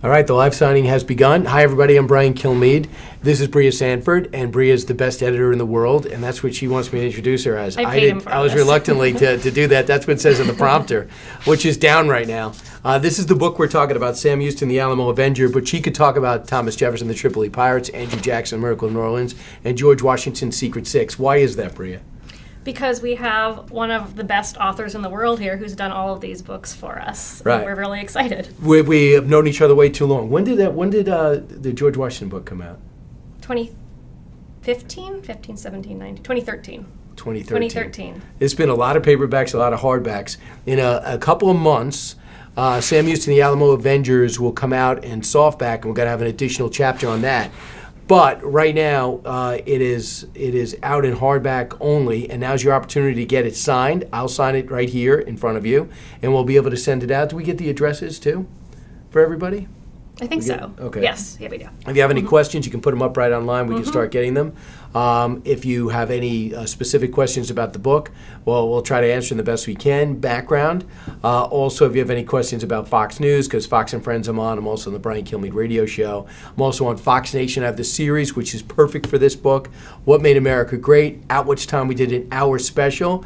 All right, the live signing has begun. Hi, everybody. I'm Brian Kilmeade. This is Bria Sanford, and Bria is the best editor in the world, and that's what she wants me to introduce her as. I was reluctantly to do that. That's what it says in the prompter, which is down right now. This is the book we're talking about, Sam Houston, the Alamo Avenger, but she could talk about Thomas Jefferson, the Tripoli Pirates, Andrew Jackson, Miracle in New Orleans, and George Washington's Secret Six. Why is that, Bria? Because we have one of the best authors in the world here who's done all of these books for us. Right. And we're really excited. We have known each other way too long. When did the George Washington book come out? 2015, 17, 19, 2013. 2013. There's been a lot of paperbacks, a lot of hardbacks. In a couple of months, Sam Houston, the Alamo Avengers will come out in softback, and we're going to have an additional chapter on that. But right now, it is out in hardback only, and now's your opportunity to get it signed. I'll sign it right here in front of you, and we'll be able to send it out. Do we get the addresses, too, for everybody? I think so. Okay. Yes, yeah, we do. If you have any questions, you can put them up right online. We can start getting them. If you have any specific questions about the book, well, we'll try to answer them the best we can. Background. Also, if you have any questions about Fox News, because Fox and Friends I'm on. I'm also on the Brian Kilmeade radio show. I'm also on Fox Nation. I have the series, which is perfect for this book, What Made America Great, at which time we did an hour special,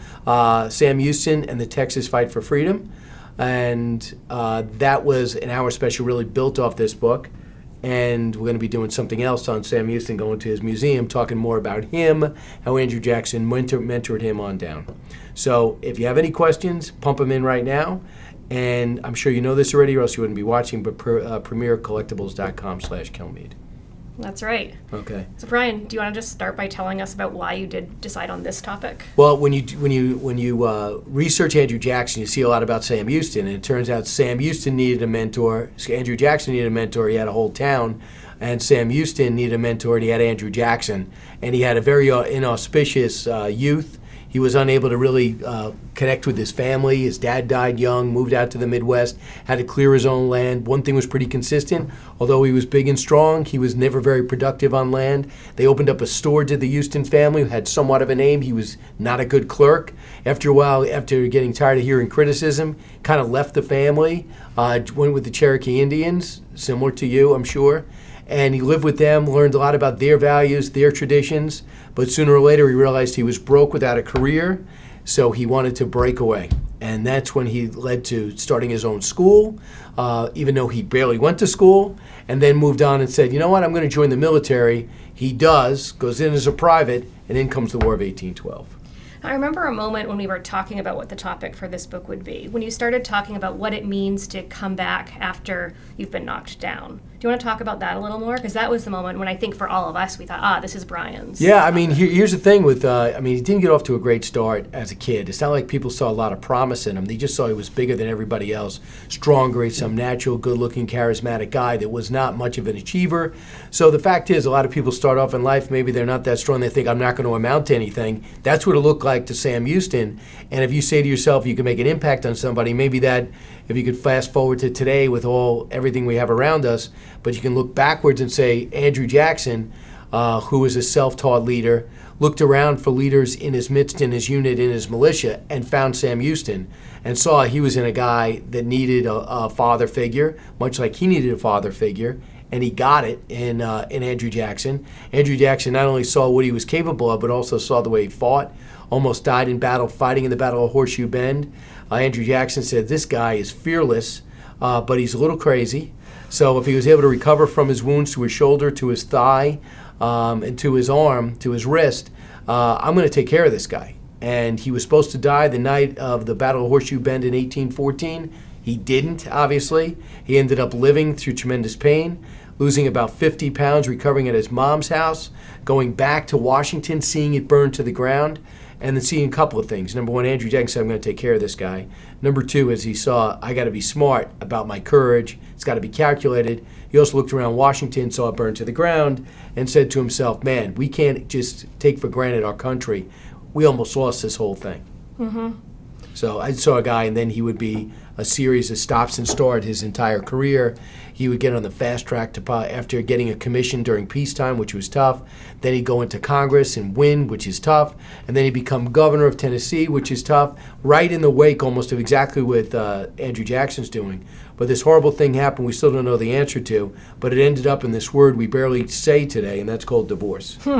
Sam Houston and the Texas Fight for Freedom. And that was an hour special really built off this book. And we're going to be doing something else on Sam Houston, going to his museum, talking more about him, how Andrew Jackson mentored him on down. So if you have any questions, pump them in right now. And I'm sure you know this already, or else you wouldn't be watching, but premiercollectibles.com/Kilmeade. That's right. Okay. So Brian, do you want to just start by telling us about why you did decide on this topic? Well, when you research Andrew Jackson, you see a lot about Sam Houston, and it turns out Sam Houston needed a mentor. Andrew Jackson needed a mentor. He had a whole town, and Sam Houston needed a mentor, and he had Andrew Jackson, and he had a very inauspicious youth. He was unable to really connect with his family. His dad died young, moved out to the Midwest, had to clear his own land. One thing was pretty consistent. Although he was big and strong, he was never very productive on land. They opened up a store to the Houston family, who had somewhat of a name. He was not a good clerk. After a while, after getting tired of hearing criticism, kind of left the family, went with the Cherokee Indians, similar to you, I'm sure. And he lived with them, learned a lot about their values, their traditions. But sooner or later, he realized he was broke without a career, so he wanted to break away. And that's when he led to starting his own school, even though he barely went to school, and then moved on and said, you know what, I'm going to join the military. He does, goes in as a private, and in comes the War of 1812. I remember a moment when we were talking about what the topic for this book would be, when you started talking about what it means to come back after you've been knocked down. Do you want to talk about that a little more? Because that was the moment when I think for all of us, we thought, this is Brian's. Yeah, I mean, here's the thing with, he didn't get off to a great start as a kid. It's not like people saw a lot of promise in him. They just saw he was bigger than everybody else, stronger, some natural, good-looking, charismatic guy that was not much of an achiever. So the fact is, a lot of people start off in life, maybe they're not that strong, they think, I'm not going to amount to anything. That's what it looked like to Sam Houston. And if you say to yourself you can make an impact on somebody, maybe that, if you could fast forward to today with everything we have around us, but you can look backwards and say Andrew Jackson, who was a self-taught leader, looked around for leaders in his midst, in his unit, in his militia, and found Sam Houston and saw he was in a guy that needed a father figure, much like he needed a father figure, and he got it in Andrew Jackson. Andrew Jackson not only saw what he was capable of, but also saw the way he fought, almost died in battle, fighting in the Battle of Horseshoe Bend. Andrew Jackson said, this guy is fearless, but he's a little crazy. So if he was able to recover from his wounds to his shoulder, to his thigh, and to his arm, to his wrist, I'm going to take care of this guy. And he was supposed to die the night of the Battle of Horseshoe Bend in 1814. He didn't, obviously. He ended up living through tremendous pain, losing about 50 pounds, recovering at his mom's house, going back to Washington, seeing it burn to the ground, and then seeing a couple of things. Number one, Andrew Jackson said, I'm going to take care of this guy. Number two, as he saw, I got to be smart about my courage. It's got to be calculated. He also looked around Washington, saw it burn to the ground, and said to himself, man, we can't just take for granted our country. We almost lost this whole thing. Mm-hmm. So I saw a guy, and then he would be a series of stops and start his entire career. He would get on the fast track to after getting a commission during peacetime, which was tough. Then he'd go into Congress and win, which is tough. And then he'd become governor of Tennessee, which is tough, right in the wake almost of exactly what Andrew Jackson's doing. But this horrible thing happened we still don't know the answer to, but it ended up in this word we barely say today, and that's called divorce. How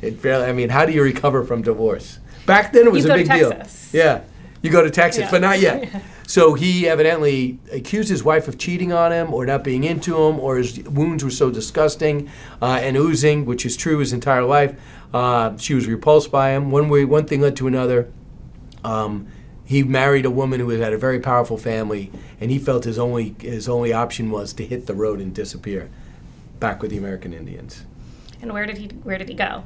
do you recover from divorce? Back then it was a big deal. Yeah, you go to Texas, but not yet. Yeah. So he evidently accused his wife of cheating on him or not being into him, or his wounds were so disgusting and oozing, which is true his entire life. She was repulsed by him. One thing led to another. He married a woman who had a very powerful family, and he felt his only option was to hit the road and disappear back with the American Indians. And where did he go?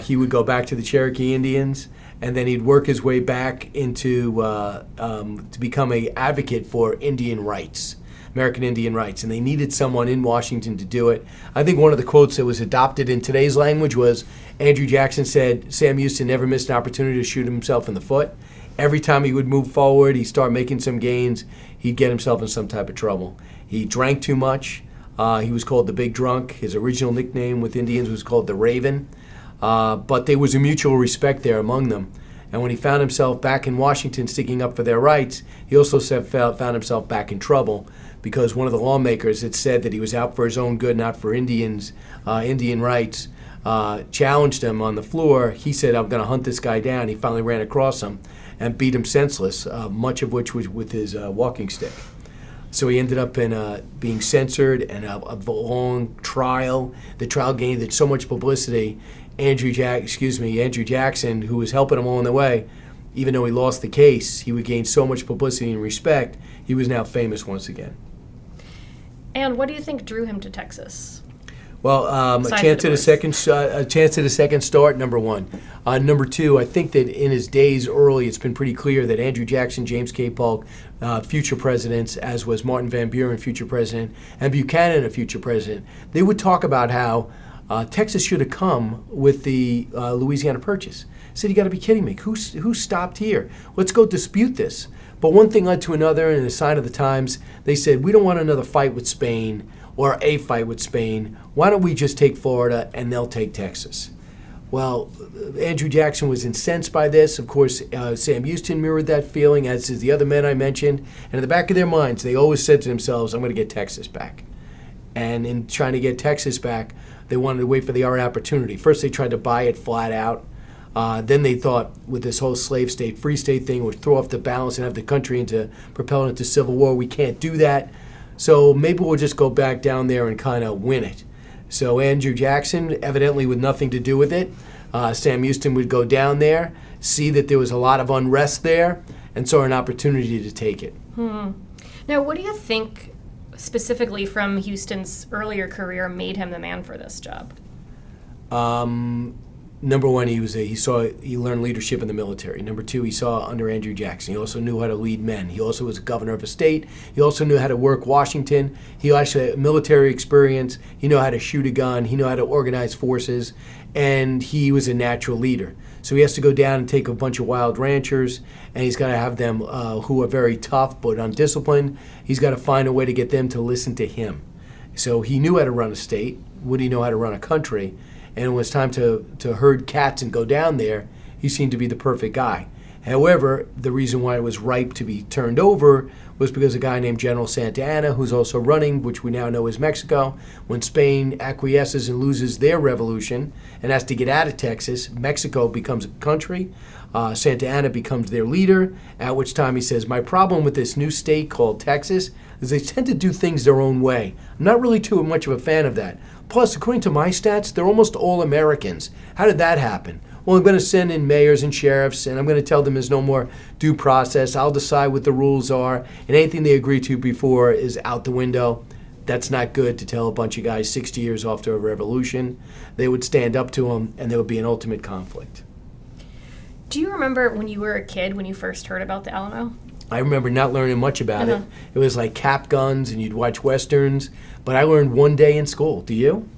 He would go back to the Cherokee Indians, and then he'd work his way back into to become an advocate for Indian rights, American Indian rights. And they needed someone in Washington to do it. I think one of the quotes that was adopted in today's language was Andrew Jackson said, Sam Houston never missed an opportunity to shoot himself in the foot. Every time he would move forward, he'd start making some gains, he'd get himself in some type of trouble. He drank too much. He was called the Big Drunk. His original nickname with Indians was called the Raven. But there was a mutual respect there among them. And when he found himself back in Washington sticking up for their rights, he also found himself back in trouble because one of the lawmakers had said that he was out for his own good, not for Indians, Indian rights, challenged him on the floor. He said, I'm going to hunt this guy down. He finally ran across him and beat him senseless, much of which was with his walking stick. So he ended up in being censored and a long trial. The trial gained so much publicity. Andrew Jackson, who was helping him along the way, even though he lost the case, he would gain so much publicity and respect. He was now famous once again. And what do you think drew him to Texas? Well, a chance at a second start, number one. Number two, I think that in his days early, it's been pretty clear that Andrew Jackson, James K. Polk, future presidents, as was Martin Van Buren, future president, and Buchanan, a future president, they would talk about how Texas should have come with the Louisiana Purchase. I said, you got to be kidding me. Who stopped here? Let's go dispute this. But one thing led to another, and a sign of the times, they said, we don't want another fight with Spain or a fight with Spain. Why don't we just take Florida and they'll take Texas? Well, Andrew Jackson was incensed by this. Of course, Sam Houston mirrored that feeling, as did the other men I mentioned. And in the back of their minds, they always said to themselves, I'm going to get Texas back. And in trying to get Texas back, they wanted to wait for the opportunity. First, they tried to buy it flat out. Then they thought with this whole slave state, free state thing would throw off the balance and have the country propel it into civil war. We can't do that. So maybe we'll just go back down there and kind of win it. So Andrew Jackson, evidently with nothing to do with it, Sam Houston would go down there, see that there was a lot of unrest there, and saw an opportunity to take it. Now, what do you think specifically from Houston's earlier career made him the man for this job? Number one, he learned leadership in the military. Number two, he saw under Andrew Jackson. He also knew how to lead men. He also was governor of a state. He also knew how to work Washington. He actually had military experience. He knew how to shoot a gun. He knew how to organize forces. And he was a natural leader. So he has to go down and take a bunch of wild ranchers, and he's got to have them who are very tough but undisciplined. He's got to find a way to get them to listen to him. So he knew how to run a state. Would he know how to run a country? And when it was time to herd cats and go down there, he seemed to be the perfect guy. However, the reason why it was ripe to be turned over was because a guy named General Santa Anna, who's also running, which we now know is Mexico, when Spain acquiesces and loses their revolution and has to get out of Texas, Mexico becomes a country. Santa Anna becomes their leader, at which time he says, my problem with this new state called Texas is they tend to do things their own way. I'm not really too much of a fan of that. Plus, according to my stats, they're almost all Americans. How did that happen? Well, I'm going to send in mayors and sheriffs, and I'm going to tell them there's no more due process. I'll decide what the rules are, and anything they agreed to before is out the window. That's not good to tell a bunch of guys 60 years after a revolution. They would stand up to them, and there would be an ultimate conflict. Do you remember when you were a kid when you first heard about the Alamo? I remember not learning much about it. It was like cap guns, and you'd watch Westerns. But I learned one day in school. Do you?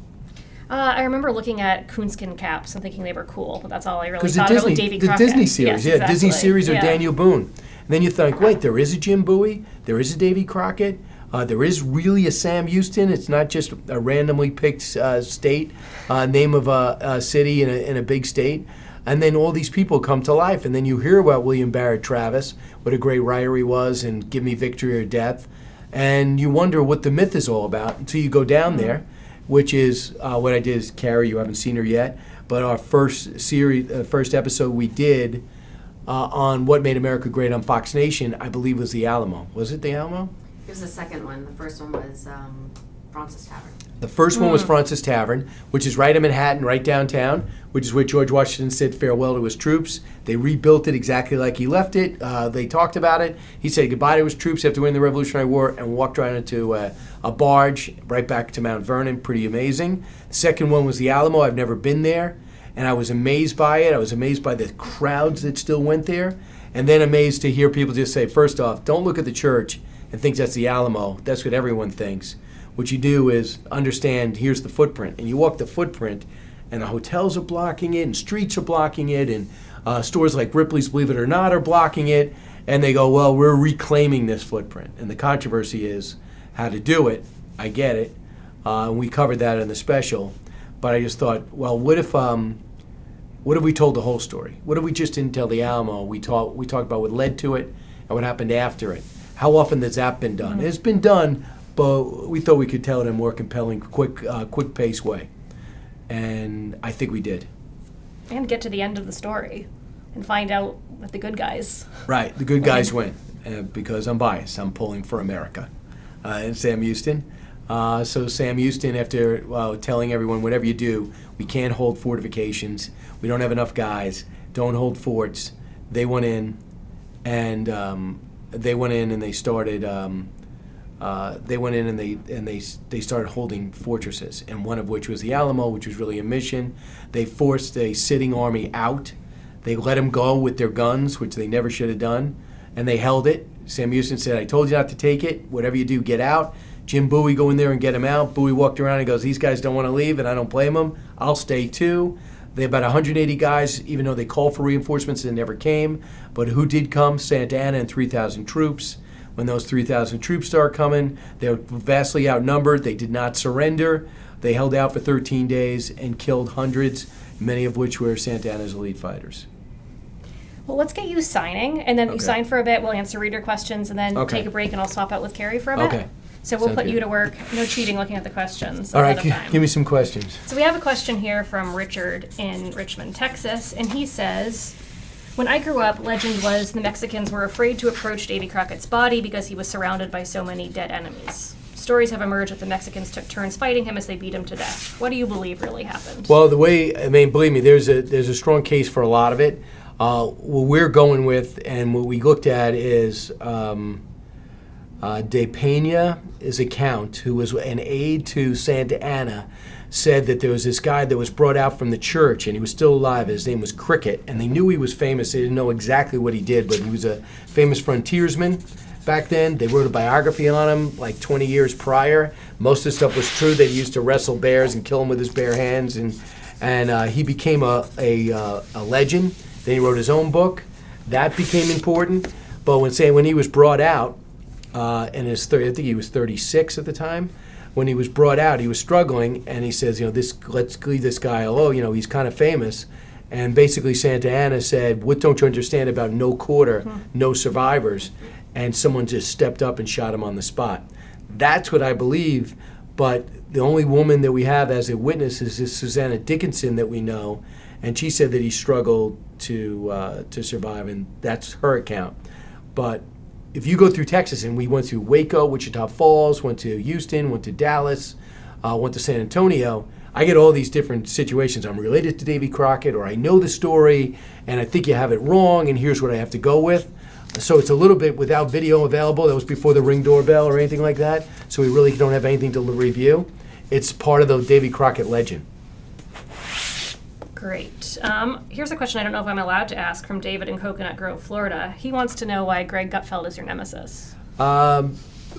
I remember looking at coonskin caps and thinking they were cool, but that's all I really Because thought about with Davy the Crockett. Disney series, Yes, Disney exactly. series or Yeah. Daniel Boone. And then you think, wait, there is a Jim Bowie, there is a Davy Crockett, there is really a Sam Houston. It's not just a randomly picked state, name of a city in a big state. And then all these people come to life. And then you hear about William Barrett Travis, what a great writer he was, and Give Me Victory or Death. And you wonder what the myth is all about until you go down there, which is what I did is Kerry, you haven't seen her yet, but our first series, first episode we did on What Made America Great on Fox Nation, I believe was the Alamo. Was it the Alamo? It was the second one. The first one was Francis Tavern. The first one was Francis Tavern, which is right in Manhattan, right downtown, which is where George Washington said farewell to his troops. They rebuilt it exactly like he left it. They talked about it. He said goodbye to his troops after winning the Revolutionary War and walked right into a barge right back to Mount Vernon. Pretty amazing. The second one was the Alamo. I've never been there, and I was amazed by it. I was amazed by the crowds that still went there, and then amazed to hear people just say, first off, don't look at the church and think that's the Alamo. That's what everyone thinks. What you do is understand, here's the footprint. And you walk the footprint, and the hotels are blocking it, and streets are blocking it, and stores like Ripley's, believe it or not, are blocking it. And they go, well, we're reclaiming this footprint. And the controversy is how to do it. I get it. We covered that in the special. But I just thought, well, what if we told the whole story? What if we just didn't tell the Alamo? We talked about what led to it and what happened after it. How often has that been done? It's been done, but we thought we could tell it in a more compelling, quick-paced way. And I think we did. And get to the end of the story and find out what the good guys. Right, the good guys win, because I'm biased. I'm pulling for America and Sam Houston. So Sam Houston, after telling everyone, whatever you do, we can't hold fortifications. We don't have enough guys. Don't hold forts. They went in, and they started. They went in and they started holding fortresses, and one of which was the Alamo, which was really a mission. They forced a sitting army out. They let them go with their guns, which they never should have done, and they held it. Sam Houston said, I told you not to take it. Whatever you do, get out. Jim Bowie, go in there and get him out. Bowie walked around and goes, these guys don't want to leave, and I don't blame them. I'll stay too. They had about 180 guys, even though they called for reinforcements, they never came. But who did come? Santa Anna and 3,000 troops. When those 3,000 troops started coming, they were vastly outnumbered. They did not surrender. They held out for 13 days and killed hundreds, many of which were Santa Anna's elite fighters. Well, let's get you signing, and then you sign for a bit. We'll answer reader questions, and then take a break, and I'll swap out with Kerry for a bit. Okay. So we'll Sounds put good. you to work. No cheating looking at the questions. All right, ahead of time. give me some questions. So we have a question here from Richard in Richmond, Texas, and he says, when I grew up, legend was the Mexicans were afraid to approach Davy Crockett's body because he was surrounded by so many dead enemies. Stories have emerged that the Mexicans took turns fighting him as they beat him to death. What do you believe really happened? Well, believe me, there's a strong case for a lot of it. What we're going with and what we looked at is De Pena's account, who was an aide to Santa Anna, said that there was this guy that was brought out from the church, and he was still alive. His name was Cricket, and they knew he was famous. They didn't know exactly what he did, but he was a famous frontiersman back then. They wrote a biography on him like 20 years prior. Most of the stuff was true. They used to wrestle bears and kill them with his bare hands, and he became a legend. Then he wrote his own book. That became important. But when he was brought out, I think he was 36 at the time. When he was brought out, he was struggling, and he says, let's leave this guy alone. He's kind of famous. And basically Santa Anna said, what don't you understand about no quarter, no survivors? And someone just stepped up and shot him on the spot. That's what I believe, but the only woman that we have as a witness is this Susanna Dickinson that we know, and she said that he struggled to survive, and that's her account. But if you go through Texas, and we went through Waco, Wichita Falls, went to Houston, went to Dallas, went to San Antonio, I get all these different situations. I'm related to Davy Crockett, or I know the story, and I think you have it wrong, and here's what I have to go with. So it's a little bit without video available. That was before the Ring doorbell or anything like that, so we really don't have anything to review. It's part of the Davy Crockett legend. Great. Here's a question I don't know if I'm allowed to ask from David in Coconut Grove, Florida. He wants to know why Greg Gutfeld is your nemesis.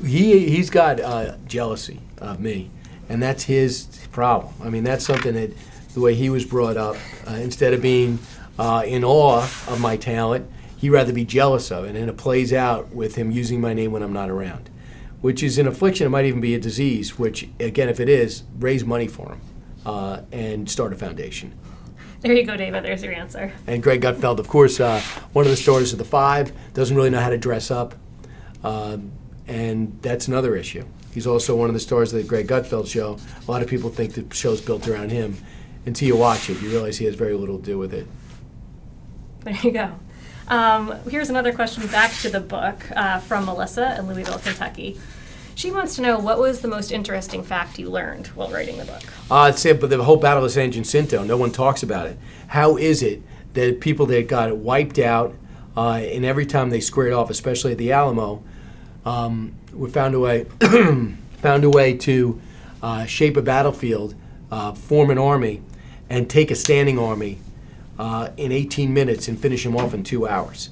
He's got jealousy of me, And that's his problem. I mean, that's something that the way he was brought up, instead of being in awe of my talent, he'd rather be jealous of it. And it plays out with him using my name when I'm not around, which is an affliction. It might even be a disease, which, again, if it is, raise money for him and start a foundation. There you go, David. There's your answer. And Greg Gutfeld, of course, one of the stars of the five, doesn't really know how to dress up. And that's another issue. He's also one of the stars of the Greg Gutfeld show. A lot of people think the show's built around him. Until you watch it, you realize he has very little to do with it. There you go. Here's another question back to the book from Melissa in Louisville, Kentucky. She wants to know, what was the most interesting fact you learned while writing the book? I'd say, but the whole Battle of San Jacinto, no one talks about it. How is it that people that got wiped out, and every time they squared off, especially at the Alamo, we found a way to shape a battlefield, form an army, and take a standing army in 18 minutes and finish them off in 2 hours,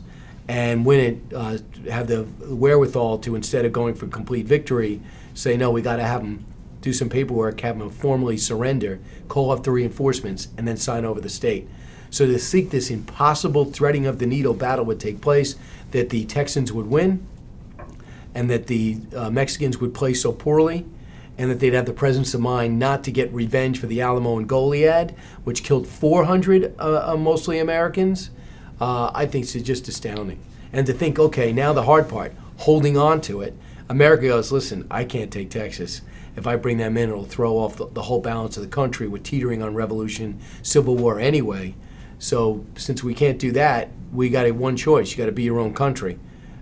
and win it, have the wherewithal to, instead of going for complete victory, say, no, we got to have them do some paperwork, have them formally surrender, call off the reinforcements, and then sign over the state. So to think this impossible threading of the needle battle would take place, that the Texans would win, and that the Mexicans would play so poorly, and that they'd have the presence of mind not to get revenge for the Alamo and Goliad, which killed 400 mostly Americans, I think is just astounding. And to think, okay, now the hard part, holding on to it. America goes, listen, I can't take Texas. If I bring them in, it'll throw off the whole balance of the country. We're teetering on revolution, civil war anyway. So since we can't do that, we got one choice. You got to be your own country.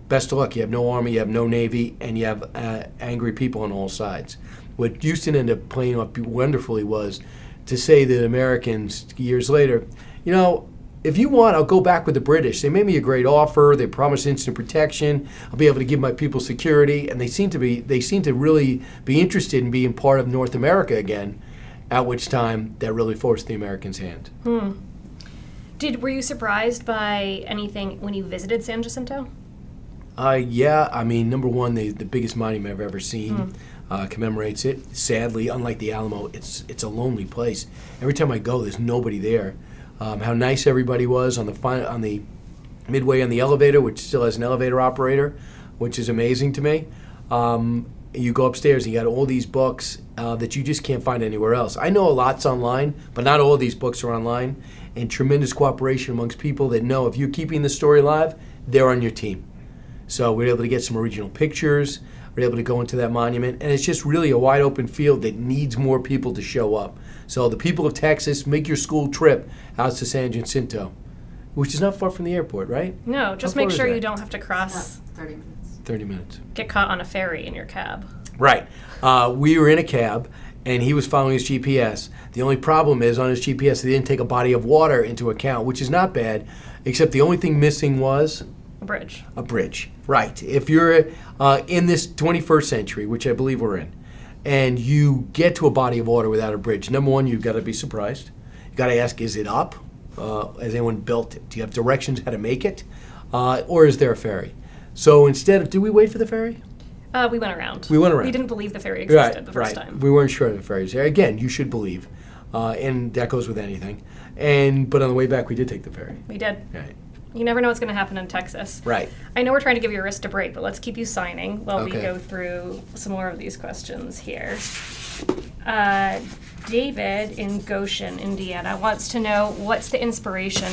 Best of luck. You have no army, you have no navy, and you have angry people on all sides. What Houston ended up playing up wonderfully was to say that Americans, years later, you know, if you want, I'll go back with the British. They made me a great offer. They promised instant protection. I'll be able to give my people security, and they seem to really be interested in being part of North America again. At which time, that really forced the Americans' hand. Were you surprised by anything when you visited San Jacinto? Yeah, I mean, number one, the biggest monument I've ever seen commemorates it. Sadly, unlike the Alamo, it's a lonely place. Every time I go, there's nobody there. How nice everybody was on the midway on the elevator, which still has an elevator operator, which is amazing to me. You go upstairs and you got all these books that you just can't find anywhere else. I know a lot's online, but not all of these books are online. And tremendous cooperation amongst people that know if you're keeping the story alive, they're on your team. So we're able to get some original pictures. We're able to go into that monument. And it's just really a wide open field that needs more people to show up. So the people of Texas, make your school trip out to San Jacinto, which is not far from the airport, right? No, just make sure you don't have to cross. 30 minutes. 30 minutes. Get caught on a ferry in your cab. Right. We were in a cab, and he was following his GPS. The only problem is on his GPS, they didn't take a body of water into account, which is not bad, except the only thing missing was a bridge. A bridge, right. If you're in this 21st century, which I believe we're in, and you get to a body of water without a bridge, number one, you've got to be surprised. You've got to ask, is it up? Has anyone built it? Do you have directions how to make it? Or is there a ferry? So instead of, do we wait for the ferry? We went around. We went around. We didn't believe the ferry existed the first time. We weren't sure the ferry's there. Again, you should believe. And that goes with anything. But on the way back, we did take the ferry. We did. Right. You never know what's going to happen in Texas. Right. I know we're trying to give you a wrist to break, but let's keep you signing while we Okay. go through some more of these questions here. David in Goshen, Indiana, wants to know, what's the inspiration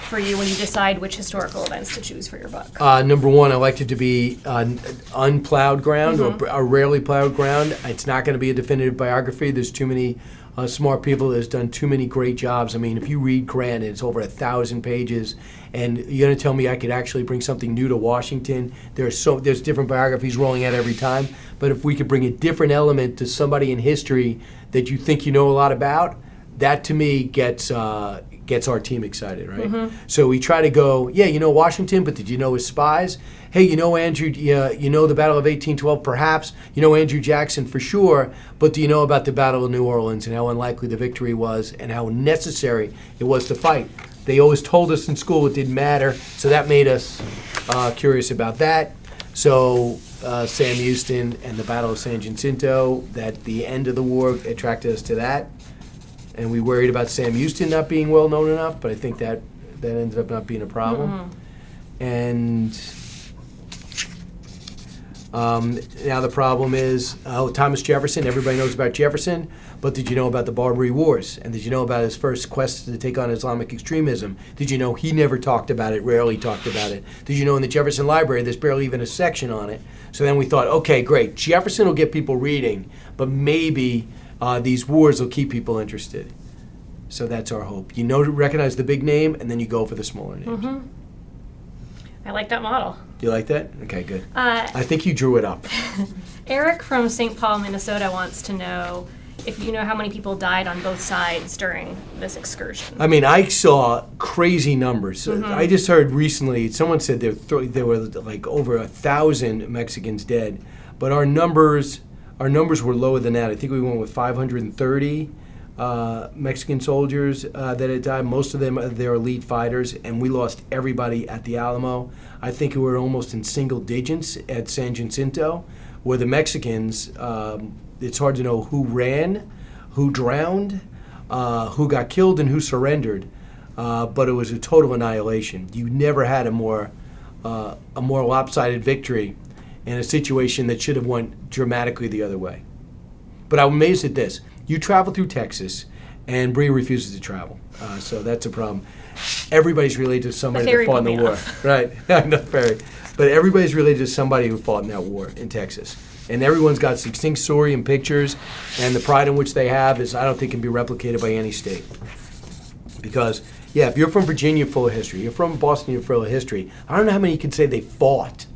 for you when you decide which historical events to choose for your book? Number one, I like it to be unplowed ground or rarely plowed ground. It's not going to be a definitive biography. There's too many smart people that's done too many great jobs. I mean, if you read Grant, it's over 1,000 pages, and you're going to tell me I could actually bring something new to Washington? There's different biographies rolling out every time, but if we could bring a different element to somebody in history that you think you know a lot about, that to me gets our team excited, right? So we try to go, yeah, you know Washington, but did you know his spies? Hey, you know Andrew, you know the Battle of 1812, perhaps. You know Andrew Jackson for sure, but do you know about the Battle of New Orleans and how unlikely the victory was and how necessary it was to fight? They always told us in school it didn't matter, so that made us curious about that. So Sam Houston and the Battle of San Jacinto, that the end of the war attracted us to that. And we worried about Sam Houston not being well known enough, but I think that ended up not being a problem. And now the problem is, Thomas Jefferson, everybody knows about Jefferson, but did you know about the Barbary Wars? And did you know about his first quest to take on Islamic extremism? Did you know he never talked about it, rarely talked about it? Did you know in the Jefferson Library there's barely even a section on it? So then we thought, okay, great, Jefferson will get people reading, but maybe these wars will keep people interested. So that's our hope. You know, to recognize the big name, and then you go for the smaller names. I like that model. You like that? Okay, good. I think you drew it up. Eric from St. Paul, Minnesota wants to know if you know how many people died on both sides during this excursion. I mean, I saw crazy numbers. I just heard recently, someone said there were like over 1,000 Mexicans dead, but our numbers were lower than that. I think we went with 530 Mexican soldiers that had died. Most of them, they're elite fighters, and we lost everybody at the Alamo. I think we were almost in single digits at San Jacinto, where the Mexicans, it's hard to know who ran, who drowned, who got killed, and who surrendered. But it was a total annihilation. You never had a more lopsided victory in a situation that should have went dramatically the other way. But I'm amazed at this. You travel through Texas, and Bree refuses to travel. So that's a problem. Everybody's related to somebody that fought in the war. Right, not ferry. But everybody's related to somebody who fought in that war in Texas. And everyone's got succinct story and pictures, and the pride in which they have is, I don't think, can be replicated by any state. Because, yeah, if you're from Virginia, full of history. You're from Boston, you're full of history. I don't know how many you can say they fought.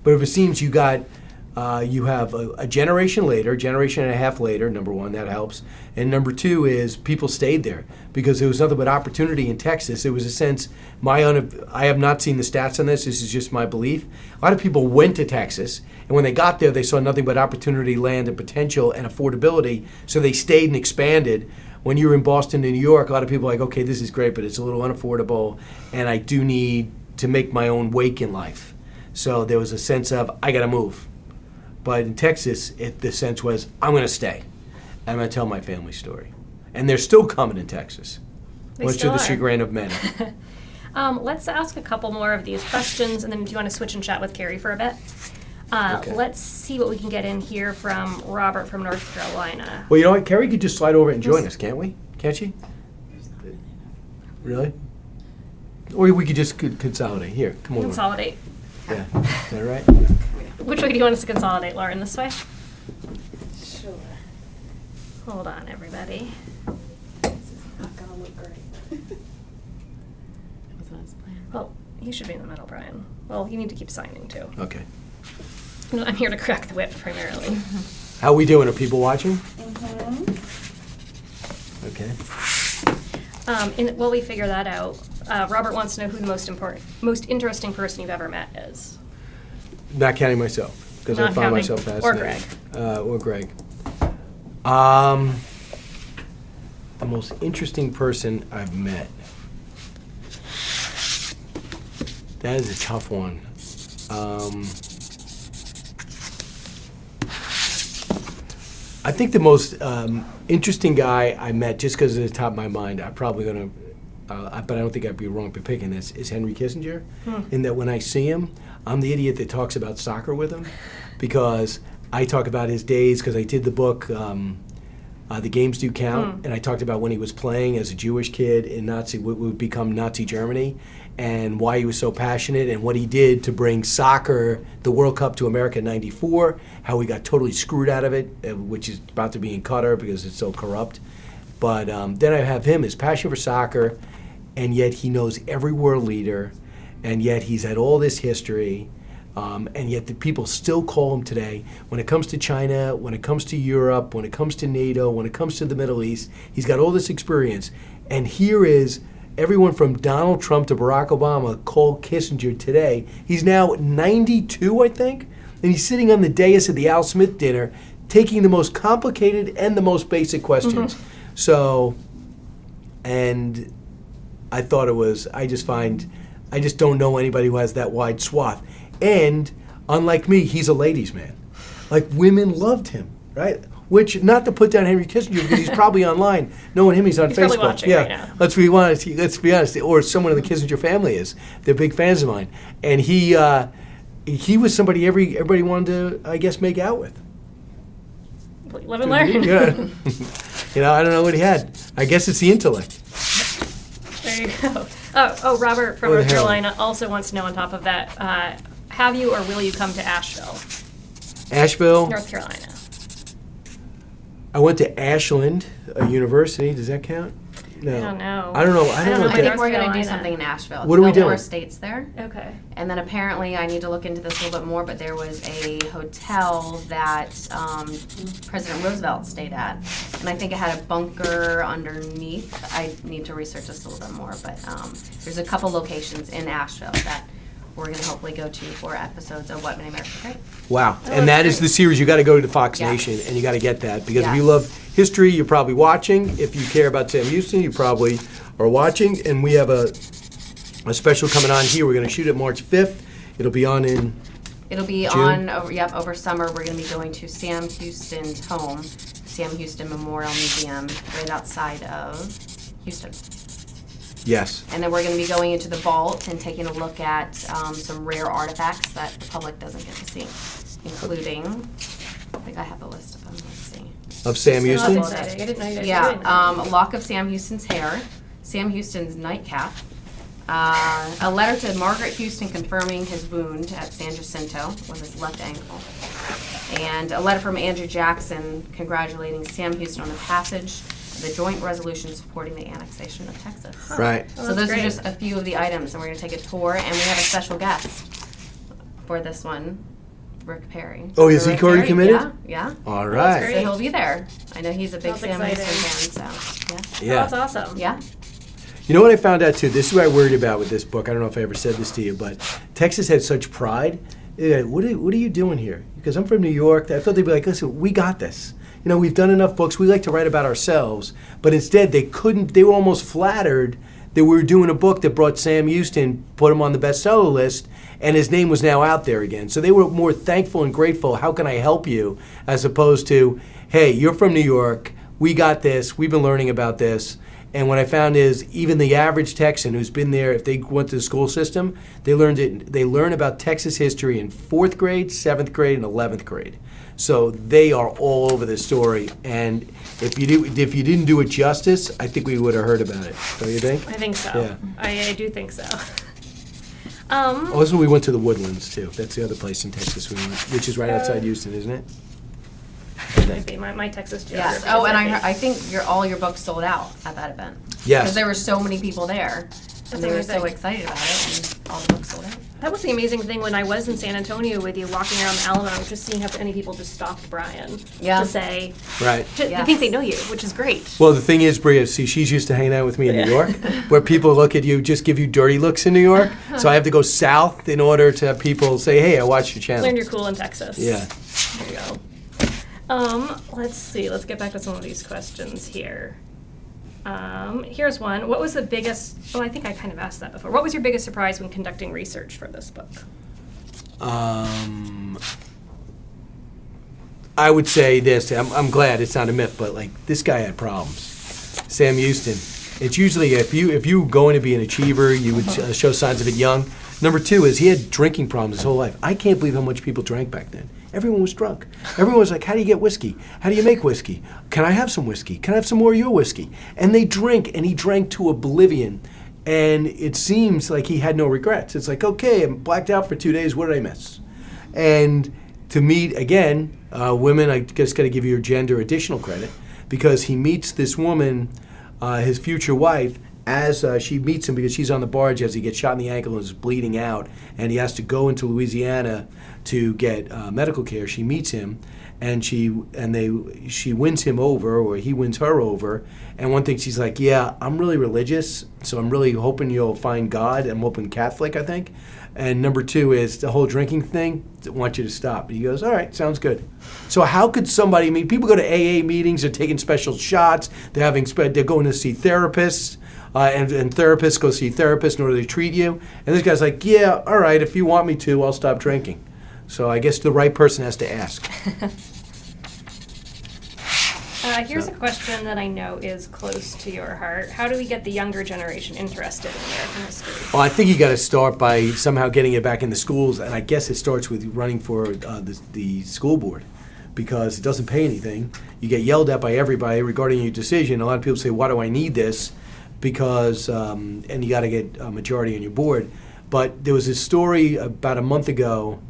But if it seems you have a generation later, generation and a half later, number one, that helps. And number two is people stayed there because there was nothing but opportunity in Texas. It was a sense, I have not seen the stats on this is just my belief. A lot of people went to Texas, and when they got there, they saw nothing but opportunity, land, and potential, and affordability, so they stayed and expanded. When you were in Boston and New York, a lot of people are like, okay, this is great, but it's a little unaffordable, and I do need to make my own wake in life. So there was a sense of, I gotta move. But in Texas, the sense was, I'm going to stay. I'm going to tell my family story. And they're still coming in Texas, much to the chagrin of many. Let's ask a couple more of these questions, and then do you want to switch and chat with Kerry for a bit? Okay. Let's see what we can get in here from Robert from North Carolina. Well, you know what? Kerry could just slide over and join us, can't we? Can't she? Really? Or we could just consolidate. Here, come over. Consolidate. Yeah. Is that right? Which way do you want us to consolidate, Lauren? This way? Sure. Hold on, everybody. This is not gonna look great. Wasn't his plan. Well, you should be in the middle, Brian. Well, you need to keep signing, too. Okay. No, I'm here to crack the whip, primarily. How are we doing? Are people watching? Okay. While we figure that out, Robert wants to know who the most interesting person you've ever met is. Not counting myself, because I find myself fascinating. Or Greg. The most interesting person I've met. That is a tough one. I think the most interesting guy I met, just because it's the top of my mind, I'm probably going to, but I don't think I'd be wrong for picking this, is Henry Kissinger. In that when I see him, I'm the idiot that talks about soccer with him, because I talk about his days, because I did the book, The Games Do Count, and I talked about when he was playing as a Jewish kid in what would become Nazi Germany, and why he was so passionate, and what he did to bring soccer, the World Cup, to America in '94, how he got totally screwed out of it, which is about to be in Qatar because it's so corrupt. But then I have him, his passion for soccer, and yet he knows every world leader, and yet he's had all this history, and yet the people still call him today. When it comes to China, when it comes to Europe, when it comes to NATO, when it comes to the Middle East, he's got all this experience. And here is everyone from Donald Trump to Barack Obama call Kissinger today. He's now 92, I think, and he's sitting on the dais at the Al Smith dinner taking the most complicated and the most basic questions. So, and I thought it was, I just don't know anybody who has that wide swath. And unlike me, he's a ladies' man. Like, women loved him, right? Which, not to put down Henry Kissinger, because he's probably online. Knowing him, he's on He's Facebook. probably watching right now. Let's be honest. Or someone in the Kissinger family is. They're big fans of mine. And he was somebody everybody wanted to, I guess, make out with. Live and learn. Yeah. I don't know what he had. I guess it's the intellect. There you go. Oh, Robert from What the North hell? Carolina also wants to know on top of that, have you or will you come to Asheville, Asheville. North Carolina? I went to Ashland University. Does that count? No. I don't know. I don't know. I don't know I what think that- we're going to do Carolina. something in Asheville. What are we Biltmore doing? Estates there. Okay. And then apparently, I need to look into this a little bit more, but there was a hotel that President Roosevelt stayed at. And I think it had a bunker underneath. I need to research this a little bit more, but there's a couple locations in Asheville that we're going to hopefully go to for episodes of What Made America Great. Wow. Oh, And that is the series. You got to go to Fox Yeah. Nation, and you got to get that. Because if Yeah. you love history, you're probably watching. If you care about Sam Houston, you probably are watching. And we have a special coming on here. We're going to shoot it March 5th. It'll be on in... It'll be June? over summer. We're going to be going to Sam Houston's home, Sam Houston Memorial Museum, right outside of Houston. Yes. And then we're going to be going into the vault and taking a look at some rare artifacts that the public doesn't get to see, including, I think I have a list of them, let's see. Of Sam That's Houston? exciting. I didn't know you guys were doing Yeah, that. a lock of Sam Houston's hair, Sam Houston's nightcap, a letter to Margaret Houston confirming his wound at San Jacinto with his left ankle, and a letter from Andrew Jackson congratulating Sam Houston on the passage of the joint resolution supporting the annexation of Texas. Right. Oh, So that's those great. are just a few of the items, and we're going to take a tour, and we have a special guest for this one, Rick Perry. Oh, is he Rick already Perry, committed? Yeah. All That's right. great. So he'll be there. I know he's a big That's Sam exciting. Houston fan, so Yeah. That's awesome. yeah. You know what I found out too? This is what I worried about with this book. I don't know if I ever said this to you, but Texas had such pride. Yeah, what are you doing here? Because I'm from New York. I thought they'd be like, listen, we got this. You know, we've done enough books. We like to write about ourselves. But instead, they couldn't. They were almost flattered that we were doing a book that brought Sam Houston, put him on the bestseller list, and his name was now out there again. So they were more thankful and grateful. How can I help you? As opposed to, hey, you're from New York. We got this. We've been learning about this. And what I found is even the average Texan who's been there, if they went to the school system, they learn about Texas history in 4th grade, 7th grade, and 11th grade. So they are all over the story. And if you didn't do it justice, I think we would have heard about it. Don't you think? I think so. Yeah. I do think so. Also, we went to the Woodlands too. That's the other place in Texas we went, which is right outside Houston, isn't it? Might be my Texas geography. Yes. Oh, is and iffy. I think all your books sold out at that event. Yes. Because there were so many people there, That's and they were so amazing. excited about it, and all the books sold out. That was the amazing thing when I was in San Antonio with you, walking around the Alamo, just seeing how many people just stopped Brian Yeah. to say, Right. they Yes. think they know you, which is great. Well, the thing is, Bria, see, she's used to hanging out with me in New York, where people look at you, just give you dirty looks in New York. So I have to go south in order to have people say, hey, I watched your channel. Learned you're cool in Texas. Yeah. There you go. Let's see. Let's get back to some of these questions here. Here's one. What was the biggest? Oh, I think I kind of asked that before. What was your biggest surprise when conducting research for this book? I would say this. I'm glad it's not a myth, but like this guy had problems. Sam Houston. It's usually if you going to be an achiever, you would show signs of it young. Number two is he had drinking problems his whole life. I can't believe how much people drank back then. Everyone was drunk. Everyone was like, how do you get whiskey? How do you make whiskey? Can I have some whiskey? Can I have some more of your whiskey? And they drink, and he drank to oblivion. And it seems like he had no regrets. It's like, okay, I'm blacked out for 2 days. What did I miss? And to meet, again, women, I just got to give your gender additional credit, because he meets this woman, his future wife, as she meets him because she's on the barge as he gets shot in the ankle and is bleeding out, and he has to go into Louisiana to get medical care. She meets him, and she wins him over, or he wins her over. And one thing she's like, yeah, I'm really religious, so I'm really hoping you'll find God. I'm hoping Catholic, I think. And number two is the whole drinking thing. I want you to stop. And he goes, all right, sounds good. So how could somebody? I mean, people go to AA meetings. They're taking special shots. They're going to see therapists. And therapists go see therapists in order to treat you. And this guy's like, yeah, all right, if you want me to, I'll stop drinking. So I guess the right person has to ask. Here's a question that I know is close to your heart. How do we get the younger generation interested in American history? Well, I think you got to start by somehow getting it back in the schools, and I guess it starts with running for the school board, because it doesn't pay anything. You get yelled at by everybody regarding your decision. A lot of people say, "Why do I need this?" Because and you got to get a majority on your board. But there was a story about a month ago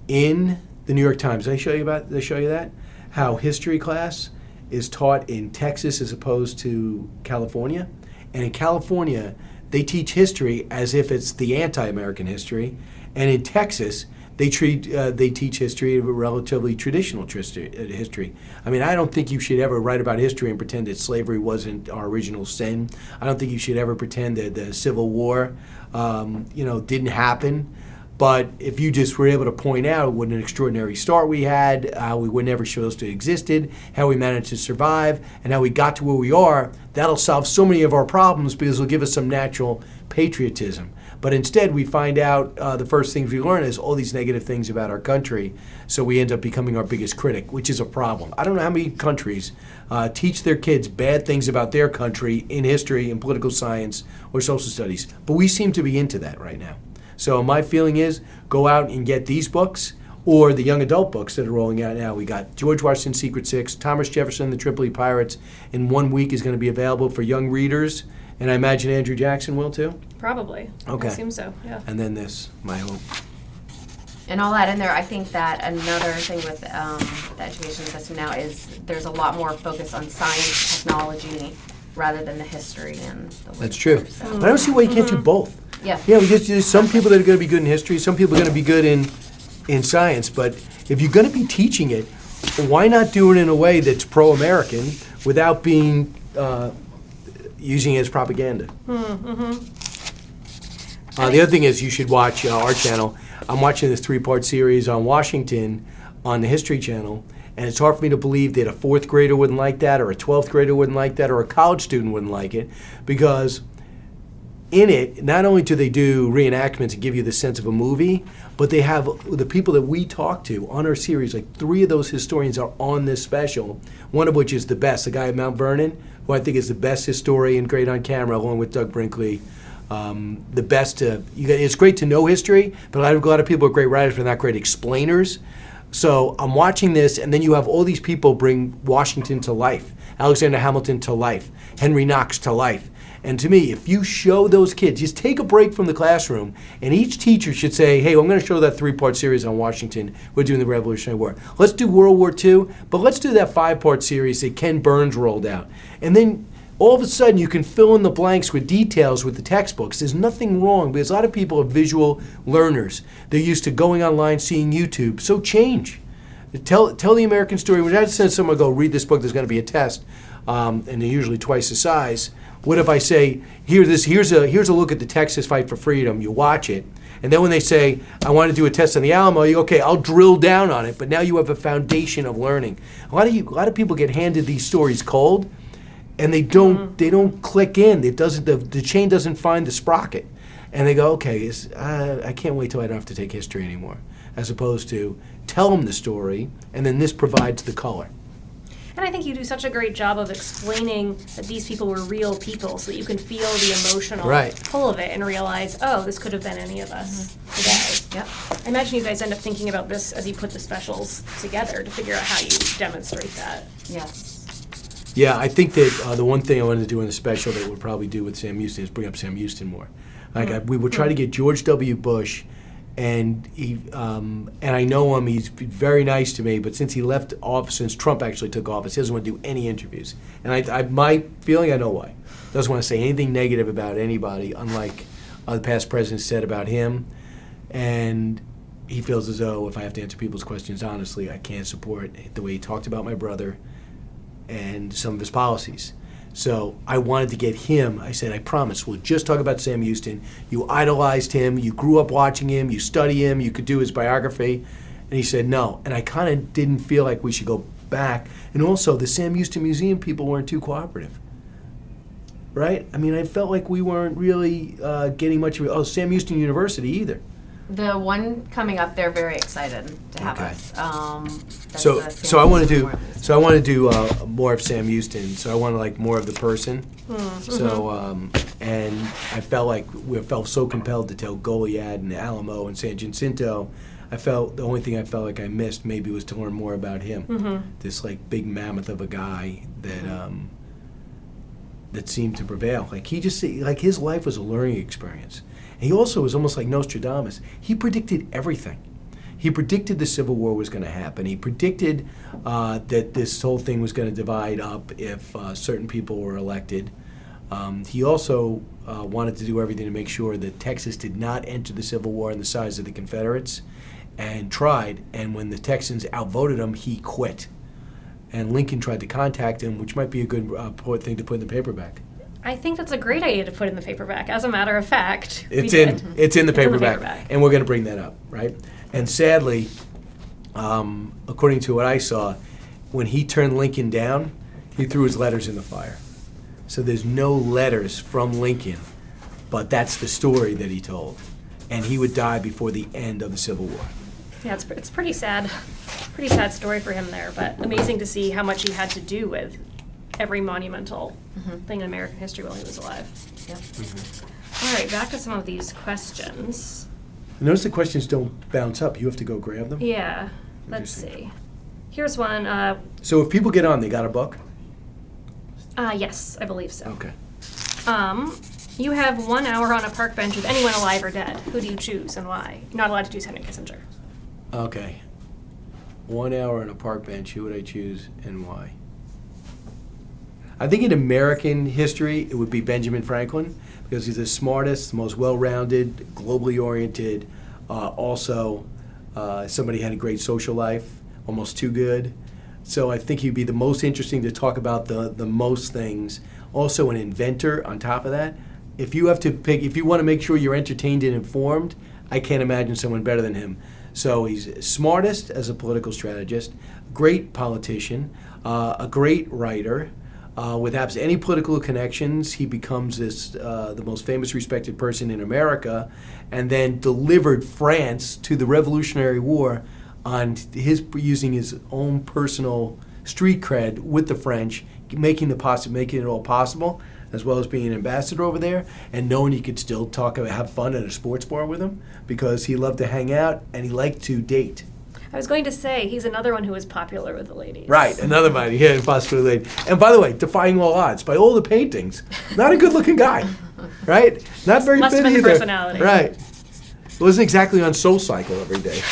in the New York Times. Did they show you that? How history class is taught in Texas as opposed to California. And in California, they teach history as if it's the anti-American history. And in Texas, they teach history of a relatively traditional history. I mean, I don't think you should ever write about history and pretend that slavery wasn't our original sin. I don't think you should ever pretend that the Civil War, didn't happen. But if you just were able to point out what an extraordinary start we had, how we were never supposed to have existed, how we managed to survive, and how we got to where we are, that'll solve so many of our problems because it'll give us some natural patriotism. But instead, we find out the first things we learn is all these negative things about our country, so we end up becoming our biggest critic, which is a problem. I don't know how many countries teach their kids bad things about their country in history, in political science, or social studies, but we seem to be into that right now. So my feeling is go out and get these books or the young adult books that are rolling out now. We got George Washington's Secret Six, Thomas Jefferson, the Tripoli Pirates in 1 week is going to be available for young readers. And I imagine Andrew Jackson will too? Probably. Okay. I assume so, yeah. And then this, my hope. And I'll add in there, I think that another thing with the education system now is there's a lot more focus on science, technology, rather than the history and the That's true. literature, so- But I don't see why you can't do both. Yeah. Yeah, because there's some people that are going to be good in history, some people are going to be good in science. But if you're going to be teaching it, why not do it in a way that's pro-American without being using it as propaganda? The other thing is you should watch our channel. I'm watching this 3-part series on Washington on the History Channel, and it's hard for me to believe that a 4th grader wouldn't like that, or a 12th grader wouldn't like that, or a college student wouldn't like it, because in it, not only do they do reenactments and give you the sense of a movie, but they have the people that we talk to on our series, like 3 of those historians are on this special, one of which is the best, the guy at Mount Vernon, who I think is the best historian, great on camera, along with Doug Brinkley. The best, it's great to know history, but a lot of people are great writers, but not great explainers. So I'm watching this, and then you have all these people bring Washington to life, Alexander Hamilton to life, Henry Knox to life. And to me, if you show those kids, just take a break from the classroom, and each teacher should say, hey, I'm going to show that 3-part series on Washington. We're doing the Revolutionary War. Let's do World War II, but let's do that 5-part series that Ken Burns rolled out. And then all of a sudden, you can fill in the blanks with details with the textbooks. There's nothing wrong, because a lot of people are visual learners. They're used to going online, seeing YouTube. So change. Tell the American story. When I send someone go read this book, there's going to be a test, and they're usually twice the size. What if I say, here's a look at the Texas Fight for Freedom, you watch it, and then when they say, I want to do a test on the Alamo, you go, okay, I'll drill down on it, but now you have a foundation of learning. A lot of people get handed these stories cold, and they don't click in. The chain doesn't find the sprocket. And they go, okay, I can't wait till I don't have to take history anymore, as opposed to tell them the story, and then this provides the color. And I think you do such a great job of explaining that these people were real people, so that you can feel the emotional pull of it and realize, oh, this could have been any of us today. Yep. I imagine you guys end up thinking about this as you put the specials together to figure out how you demonstrate that. Yes. Yeah, I think that the one thing I wanted to do in the special that we'll probably do with Sam Houston is bring up Sam Houston more. We would try to get George W. Bush, and I know him. He's very nice to me. But since he left office, since Trump actually took office, he doesn't want to do any interviews. And my feeling, I know why. Doesn't want to say anything negative about anybody, unlike the past presidents said about him. And he feels as though if I have to answer people's questions honestly, I can't support the way he talked about my brother and some of his policies. So I wanted to get him. I said, I promise, we'll just talk about Sam Houston. You idolized him. You grew up watching him. You study him. You could do his biography. And he said no. And I kind of didn't feel like we should go back. And also, the Sam Houston Museum people weren't too cooperative. Right? I mean, I felt like we weren't really getting much of it. Oh, Sam Houston University either. The one coming up, they're very excited to have Okay. us. That's So the so I want to San do Francisco so I want to do more of Sam Houston. So I want to like more of the person. Mm-hmm. So and I felt like we felt so compelled to tell Goliad and Alamo and San Jacinto. I felt the only thing I felt like I missed maybe was to learn more about him. Mm-hmm. This like big mammoth of a guy that that seemed to prevail. Like he just like his life was a learning experience. And he also was almost like Nostradamus. He predicted everything. He predicted the Civil War was going to happen. He predicted that this whole thing was going to divide up if certain people were elected. He also wanted to do everything to make sure that Texas did not enter the Civil War on the sides of the Confederates, and tried. And when the Texans outvoted him, he quit. And Lincoln tried to contact him, which might be a good thing to put in the paperback. I think that's a great idea to put in the paperback. As a matter of fact, It's we in did. it's in the It's in the paperback, paperback. and we're going to bring that up, right? And sadly, according to what I saw, when he turned Lincoln down, he threw his letters in the fire. So there's no letters from Lincoln, but that's the story that he told, and he would die before the end of the Civil War. Yeah, it's pretty sad. Pretty sad story for him there, but amazing to see how much he had to do with every monumental thing in American history while he was alive. Yep. All right, back to some of these questions. Notice the questions don't bounce up. You have to go grab them. Yeah, let's Interesting. see. Here's one. So if people get on, they got a book? Yes, I believe so. Okay. You have 1 hour on a park bench with anyone alive or dead. Who do you choose and why? You're not allowed to choose Henry Kissinger. Okay. 1 hour on a park bench, who would I choose and why? I think in American history, it would be Benjamin Franklin, because he's the smartest, the most well-rounded, globally oriented, also somebody who had a great social life, almost too good. So I think he'd be the most interesting to talk about the most things. Also an inventor on top of that. If you have to pick, if you want to make sure you're entertained and informed, I can't imagine someone better than him. So he's smartest as a political strategist, great politician, a great writer. With absolutely any political connections, he becomes the most famous, respected person in America, and then delivered France to the Revolutionary War on using his own personal street cred with the French, making it all possible, as well as being an ambassador over there, and knowing he could still talk about have fun at a sports bar with him because he loved to hang out and he liked to date. I was going to say, he's another one who was popular with the ladies. Right, another man, yeah, possibly late. And by the way, defying all odds, by all the paintings, not a good-looking guy, right? Not very Must fit have been the either. personality. Right. Wasn't exactly on Soul Cycle every day.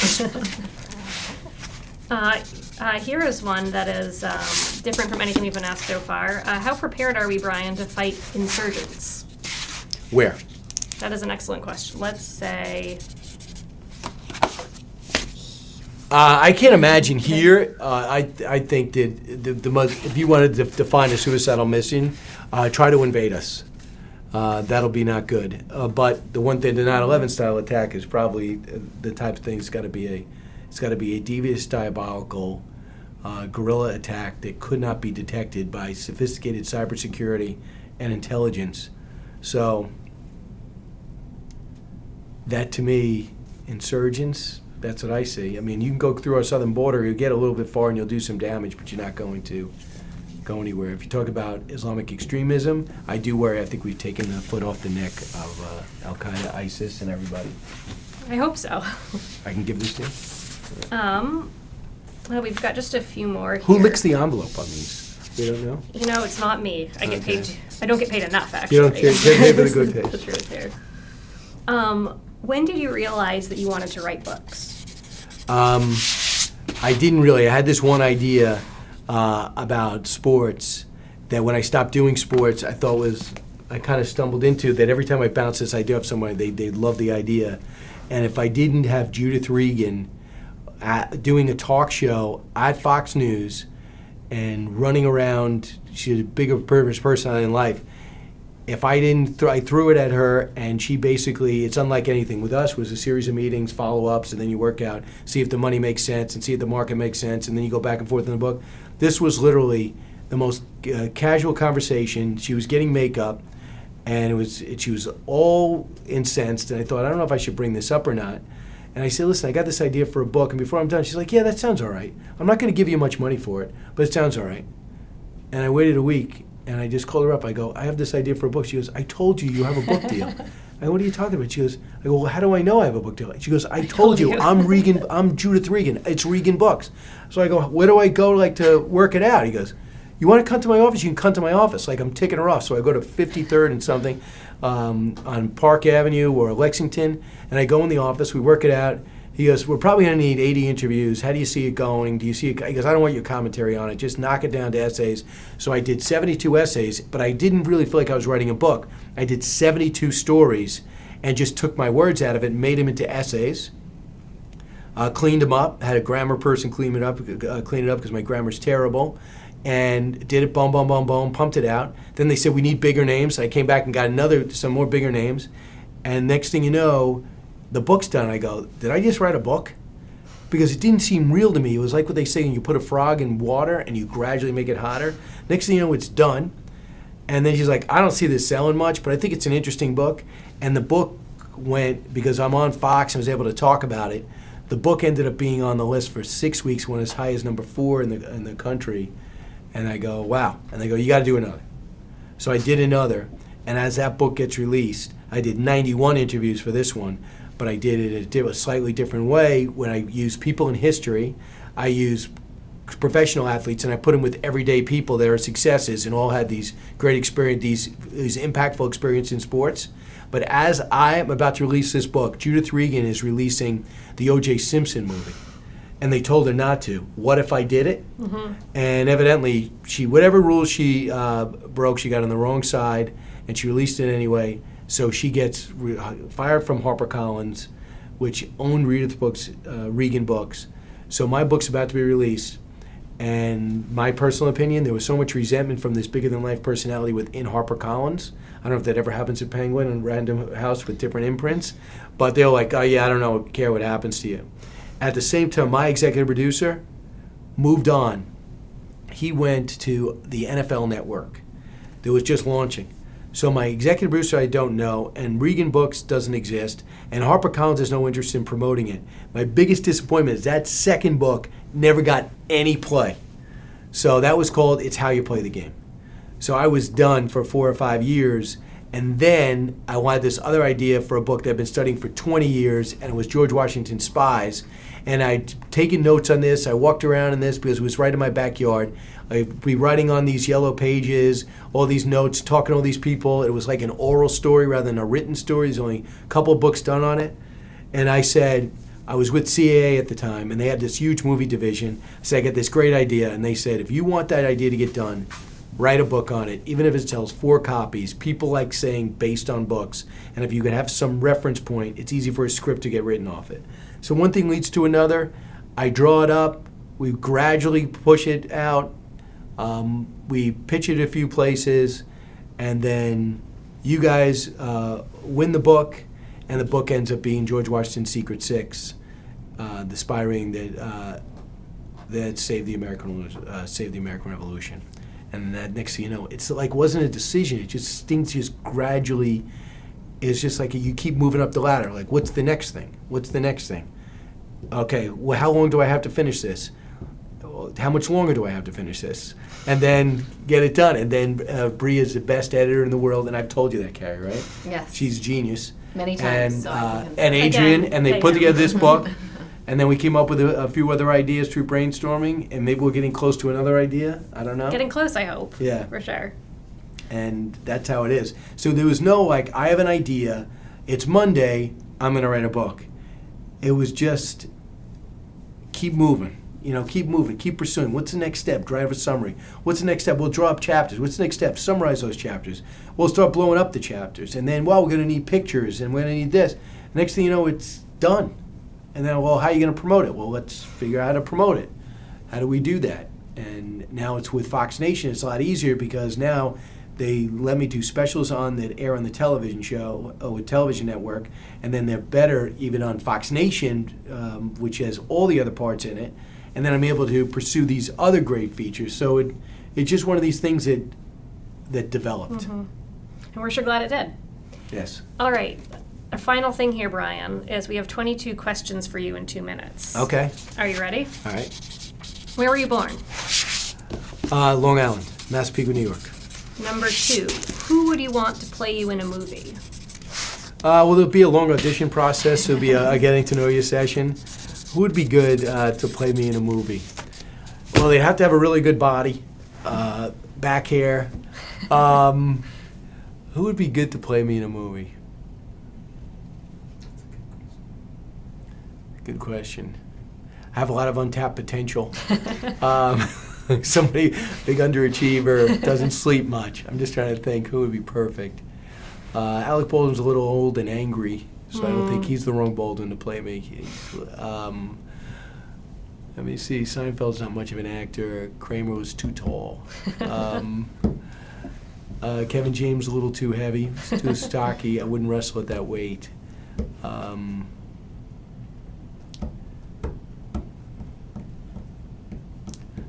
Here is one that is different from anything we've been asked so far. How prepared are we, Brian, to fight insurgents? Where? That is an excellent question. Let's say... I can't imagine here. I think that the most, if you wanted to define a suicidal mission, try to invade us. That'll be not good. But the one thing, the 9/11 style attack is probably the type of thing. It's got to be a devious, diabolical guerrilla attack that could not be detected by sophisticated cybersecurity and intelligence. So that to me, insurgents. That's what I see. I mean, you can go through our southern border, you'll get a little bit far and you'll do some damage, but you're not going to go anywhere. If you talk about Islamic extremism, I do worry. I think we've taken the foot off the neck of Al-Qaeda, ISIS, and everybody. I hope so. I can give this to you. Well, we've got just a few more here. Who licks the envelope on these? You don't know? You know, it's not me. I get Okay. paid. I don't get paid enough, actually. You don't get paid for the good That's pay. the truth here. When did you realize that you wanted to write books? I didn't really. I had this one idea about sports that when I stopped doing sports, I thought I kind of stumbled into that every time I bounce this idea up somewhere, they love the idea. And if I didn't have Judith Regan doing a talk show at Fox News and running around, she's a bigger personality in life. If I didn't, I threw it at her, and she basically, it's unlike anything. With us, it was a series of meetings, follow-ups, and then you work out, see if the money makes sense, and see if the market makes sense, and then you go back and forth in the book. This was literally the most casual conversation. She was getting makeup, and she was all incensed, and I thought, I don't know if I should bring this up or not. And I said, listen, I got this idea for a book. And before I'm done, she's like, yeah, that sounds all right. I'm not going to give you much money for it, but it sounds all right. And I waited a week, and I just called her up. I go, I have this idea for a book. She goes, I told you have a book deal. I go, what are you talking about? She goes, I go, well, how do I know I have a book deal? She goes, I told you, I'm Judith Regan. It's Regan Books. So I go, where do I go to work it out? He goes, you want to come to my office? You can come to my office. Like, I'm ticking her off. So I go to 53rd and something on Park Avenue or Lexington, and I go in the office. We work it out. He goes, we're probably going to need 80 interviews. How do you see it going? Do you see it? He goes, I don't want your commentary on it. Just knock it down to essays. So I did 72 essays, but I didn't really feel like I was writing a book. I did 72 stories and just took my words out of it and made them into essays. Cleaned them up, had a grammar person clean it up because my grammar's terrible. And did it, boom, boom, boom, boom, pumped it out. Then they said, we need bigger names. I came back and got some more bigger names. And next thing you know, the book's done. I go, did I just write a book? Because it didn't seem real to me. It was like what they say when you put a frog in water and you gradually make it hotter. Next thing you know, it's done. And then she's like, I don't see this selling much, but I think it's an interesting book. And the book went, because I'm on Fox and was able to talk about it, the book ended up being on the list for 6 weeks, went as high as number 4 in the country. And I go, wow. And they go, you got to do another. So I did another. And as that book gets released, I did 91 interviews for this one, but I did it in a slightly different way. When I use people in history, I use professional athletes, and I put them with everyday people that are successes and all had these great experience, these impactful experience in sports. But as I am about to release this book, Judith Regan is releasing the O.J. Simpson movie. And they told her not to. What if I did it? Mm-hmm. And evidently, whatever rules she broke, she got on the wrong side, and she released it anyway. So she gets fired from HarperCollins, which owned Regan Books. So my book's about to be released. And my personal opinion, there was so much resentment from this bigger-than-life personality within HarperCollins. I don't know if that ever happens at Penguin and Random House with different imprints. But they're like, oh, yeah, I don't care what happens to you. At the same time, my executive producer moved on. He went to the NFL Network that was just launching. So my executive producer I don't know, and Regan Books doesn't exist, and HarperCollins has no interest in promoting it. My biggest disappointment is that second book never got any play. So that was called It's How You Play the Game. So I was done for 4 or 5 years, and then I wanted this other idea for a book that I've been studying for 20 years, and it was George Washington's Spies. And I'd taken notes on this. I walked around in this because it was right in my backyard. I'd be writing on these yellow pages, all these notes, talking to all these people. It was like an oral story rather than a written story. There's only a couple of books done on it. And I said, I was with CAA at the time, and they had this huge movie division. I said, I got this great idea. And they said, if you want that idea to get done, write a book on it, even if it sells 4 copies. People like saying based on books. And if you could have some reference point, it's easy for a script to get written off it. So one thing leads to another. I draw it up. We gradually push it out. We pitch it a few places. And then you guys win the book. And the book ends up being George Washington's Secret Six, the spy ring that saved the American Revolution. And that next thing you know, it's like wasn't a decision. It just things just gradually. It's just like you keep moving up the ladder. Like, what's the next thing? What's the next thing? Okay, well, how long do I have to finish this? How much longer do I have to finish this? And then get it done. And then Bree is the best editor in the world, and I've told you that, Kerry, right? Yes. She's a genius. Many times. And Adrian, Again, and they put together this book, and then we came up with a few other ideas through brainstorming, and maybe we're getting close to another idea. I don't know. Getting close, I hope. Yeah. For sure. And that's how it is. So there was no, like, I have an idea. It's Monday. I'm going to write a book. It was just keep moving. Keep moving. Keep pursuing. What's the next step? Drive a summary. What's the next step? We'll draw up chapters. What's the next step? Summarize those chapters. We'll start blowing up the chapters. And then, we're going to need pictures, and we're going to need this. Next thing you know, it's done. And then, how are you going to promote it? Well, let's figure out how to promote it. How do we do that? And now it's with Fox Nation. It's a lot easier because now they let me do specials that air on the television show with Television Network, and then they're better even on Fox Nation, which has all the other parts in it. And then I'm able to pursue these other great features. So it's just one of these things that developed. Mm-hmm. And we're sure glad it did. Yes. All right. A final thing here, Brian, is we have 22 questions for you in 2 minutes. Okay. Are you ready? All right. Where were you born? Long Island, Massapequa, New York. Number 2, who would you want to play you in a movie? Well, there'll be a long audition process. There'll be a getting to know you session. Who would be good to play me in a movie? Well, they have to have a really good body, back hair. Who would be good to play me in a movie? Good question. I have a lot of untapped potential. Somebody, big underachiever, doesn't sleep much. I'm just trying to think who would be perfect. Alec Baldwin's a little old and angry, so I don't think he's the wrong Baldwin to play me. Let me see. Seinfeld's not much of an actor. Kramer was too tall. Kevin James a little too heavy, too stocky. I wouldn't wrestle at that weight.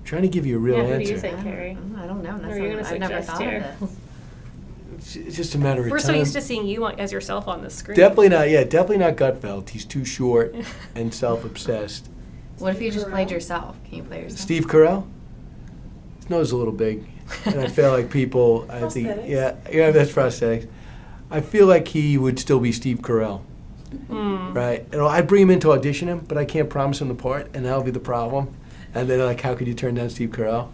Trying to give you a real Who do answer. you think, Kerry? I don't know. Or are you gonna I've never suggest thought here? of this. It's just a matter of We're time. so used to seeing you as yourself on the screen. Definitely not. Yeah, definitely not Gutfeld. He's too short and self-obsessed. What if you just played yourself? Can you play yourself? Steve Carell. His nose is a little big, and I feel like people. I think, Prosthetics. yeah, that's prosthetics. I feel like he would still be Steve Carell, Mm. right? And I'd bring him in to audition him, but I can't promise him the part, and that'll be the problem. And then like, how could you turn down Steve Carell?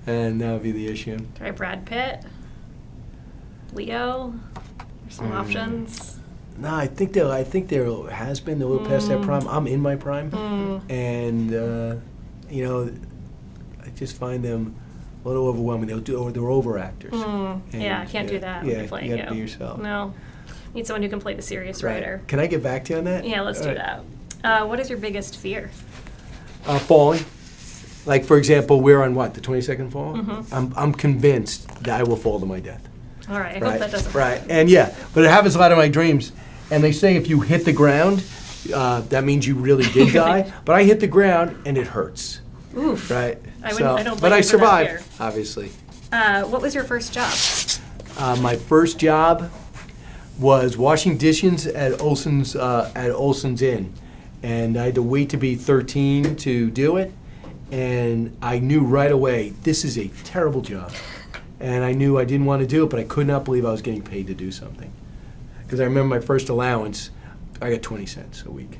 And that would be the issue. Try Brad Pitt. Leo. There's some options. No, I think there has been a little past that prime. I'm in my prime, and you know, I just find them a little overwhelming. They're over actors. Yeah, I can't do that. when Yeah, you're playing you gotta be yourself. No. Need someone who can play the serious Right. writer. Can I get back to you on that? Yeah, let's All do right. that. What is your biggest fear? Falling. Like, for example, we're on what, the 22nd floor? Mm-hmm. I'm convinced that I will fall to my death. All right, I Right. hope that doesn't Right. And yeah, but it happens a lot in my dreams. And they say if you hit the ground, that means you really did die. But I hit the ground and it hurts. Oof. Right. I So- don't but blame I you for that survived, fear. obviously. What was your first job? My first job was washing dishes at Olson's Inn, and I had to wait to be 13 to do it. And I knew right away this is a terrible job, and I knew I didn't want to do it, but I could not believe I was getting paid to do something. Because I remember my first allowance, I got 20 cents a week,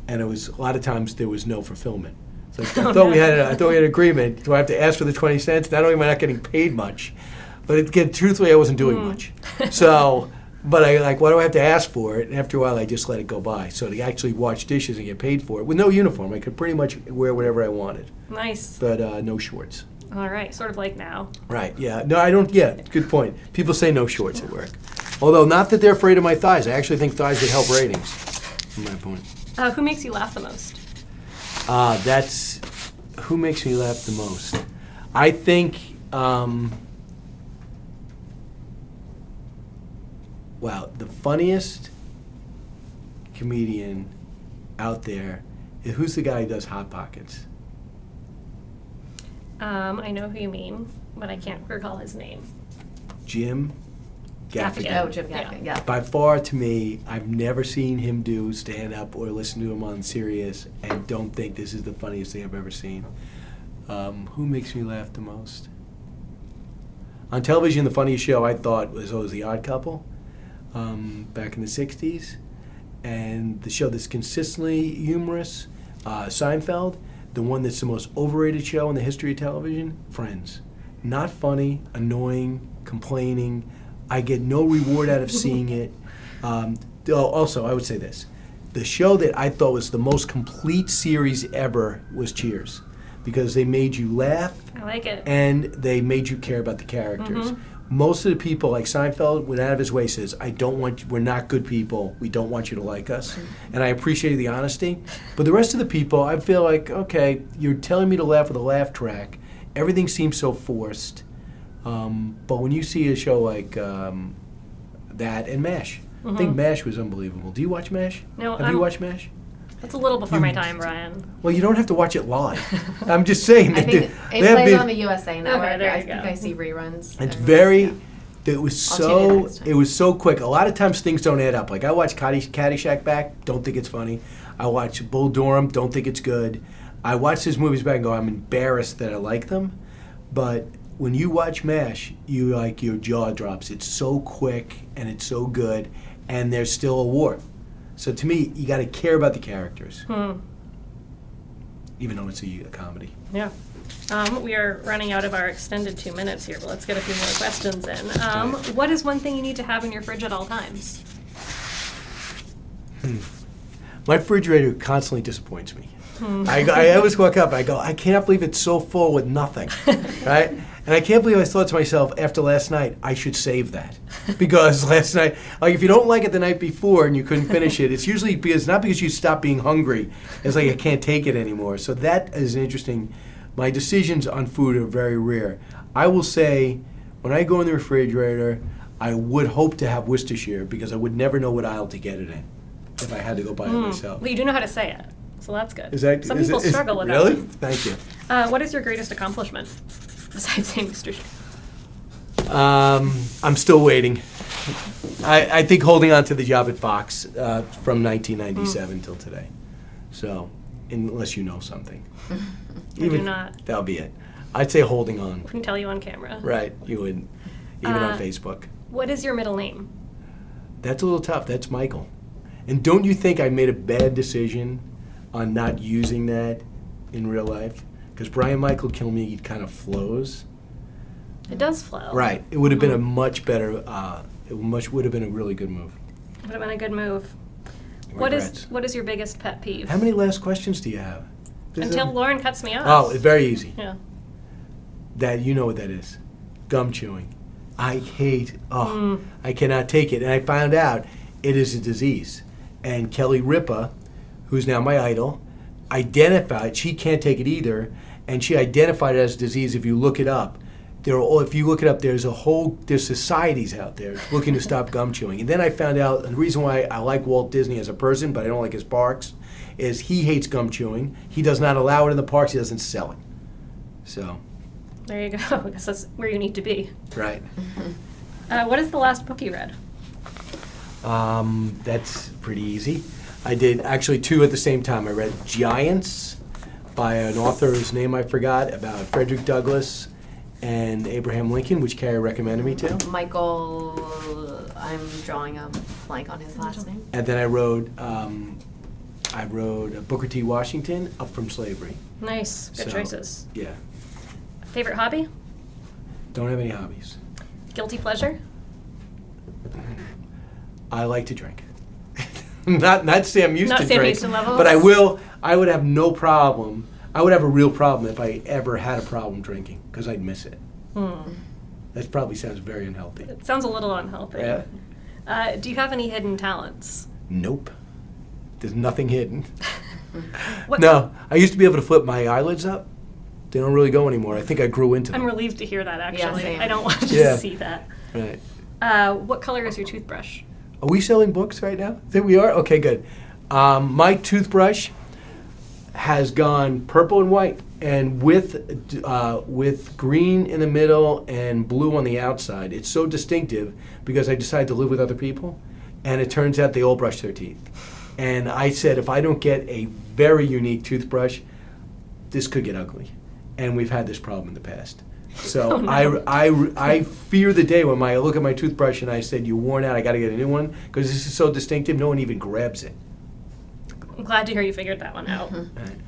and it was a lot of times there was no fulfillment. So I thought we had an agreement. Do I have to ask for the 20 cents? Not only am I not getting paid much, but again, truthfully, I wasn't doing much. So, but I like, why do I have to ask for it? And after a while, I just let it go by. So to actually wash dishes and get paid for it with no uniform, I could pretty much wear whatever I wanted, Nice. but no shorts. All right, sort of like now. Right? Yeah. No, I don't. Yeah. Good point. People say no shorts at work, although not that they're afraid of my thighs. I actually think thighs would help ratings. From my point. Who makes you laugh the most? That's who makes me laugh the most. I think. Wow, the funniest comedian out there is who's the guy who does Hot Pockets? I know who you mean, but I can't recall his name. Jim Gaffigan. Oh, Jim Gaffigan, yeah. By far, to me, I've never seen him do stand-up or listen to him on Sirius and don't think this is the funniest thing I've ever seen. Who makes me laugh the most? On television, the funniest show I thought was always The Odd Couple, back in the 60s. And the show that's consistently humorous, Seinfeld. The one that's the most overrated show in the history of television, Friends. Not funny, annoying, complaining. I get no reward out of seeing it. Also, I would say this. The show that I thought was the most complete series ever was Cheers, because they made you laugh I like it. and they made you care about the characters. Most of the people, like Seinfeld, went out of his way, says, we're not good people, we don't want you to like us. And I appreciated the honesty. But the rest of the people, I feel like, okay, you're telling me to laugh with a laugh track. Everything seems so forced. But when you see a show like that and MASH, I think MASH was unbelievable. Do you watch MASH? No, Have you watched MASH? That's a little before my time, Brian. Well, you don't have to watch it live. I'm just saying. I that think it they have plays been- on the USA Network. there I you think go. I see reruns. It's every- very, yeah. It was I'll tune in so next time. it was so quick. A lot of times things don't add up. Like I watch Caddyshack back, don't think it's funny. I watch Bull Durham, don't think it's good. I watch his movies back and go, I'm embarrassed that I like them. But when you watch MASH, you like your jaw drops. It's so quick and it's so good, and there's still a war. So to me, you got to care about the characters, even though it's a comedy. Yeah. We are running out of our extended 2 minutes here, but let's get a few more questions in. What is one thing you need to have in your fridge at all times? My refrigerator constantly disappoints me. I always walk up, I go, I can't believe it's so full with nothing, right? And I can't believe I thought to myself after last night, I should save that. Because last night, like if you don't like it the night before and you couldn't finish it, it's usually not because you stopped being hungry. It's like I can't take it anymore. So that is interesting. My decisions on food are very rare. I will say, when I go in the refrigerator, I would hope to have Worcestershire because I would never know what aisle to get it in if I had to go buy it myself. Well, you do know how to say it, so that's good. Some is people it- struggle with really? that. Thank you. What is your greatest accomplishment besides saying Mr. Shea? I'm still waiting. I think holding on to the job at Fox from 1997 till today. So, unless you know something. I do not. That'll be it. I'd say holding on. I can tell you on camera. Right, you would. Even on Facebook. What is your middle name? That's a little tough. That's Michael. And don't you think I made a bad decision on not using that in real life? Because Brian Michael Kilmeade kind of flows. It does flow. Right. It would have been a much better, would have been a really good move. Would have been a good move. Regrets. What is your biggest pet peeve? How many last questions do you have? Until Lauren cuts me off. Oh, it's very easy. Yeah. That you know what that is. Gum chewing. I hate, I cannot take it. And I found out it is a disease. And Kelly Ripa, who's now my idol, identified, she can't take it either, and she identified it as a disease. If you look it up, if you look it up, there's societies out there looking to stop gum chewing. And then I found out, and the reason why I like Walt Disney as a person, but I don't like his parks, is he hates gum chewing. He does not allow it in the parks. He doesn't sell it. So. There you go. I guess that's where you need to be. Right. What is the last book you read? That's pretty easy. I did actually two at the same time. I read Giants by an author whose name I forgot, about Frederick Douglass and Abraham Lincoln, which Kerry recommended me to. Michael, I'm drawing a blank on his last name. And then I wrote Booker T. Washington, Up from Slavery. Nice. Good So, choices. Yeah. Favorite hobby? Don't have any hobbies. Guilty pleasure? I like to drink. not Sam Houston Not Sam drink, Houston levels? but I would have no problem. I would have a real problem if I ever had a problem drinking, because I'd miss it. That probably sounds very unhealthy. It sounds a little unhealthy. Yeah. Do you have any hidden talents? Nope. There's nothing hidden. What- No, I used to be able to flip my eyelids up. They don't really go anymore. I think I grew into them. I'm relieved to hear that, actually. same. I don't want to Yeah. see that. Right. What color is your toothbrush? Are we selling books right now? I think we are? Okay, good. My toothbrush has gone purple and white, and with green in the middle and blue on the outside. It's so distinctive because I decided to live with other people, and it turns out they all brush their teeth. And I said, if I don't get a very unique toothbrush, this could get ugly. And we've had this problem in the past. So Oh, no. I fear the day when I look at my toothbrush and I said, you're worn out, I got to get a new one, because this is so distinctive, no one even grabs it. I'm glad to hear you figured that one out. Right.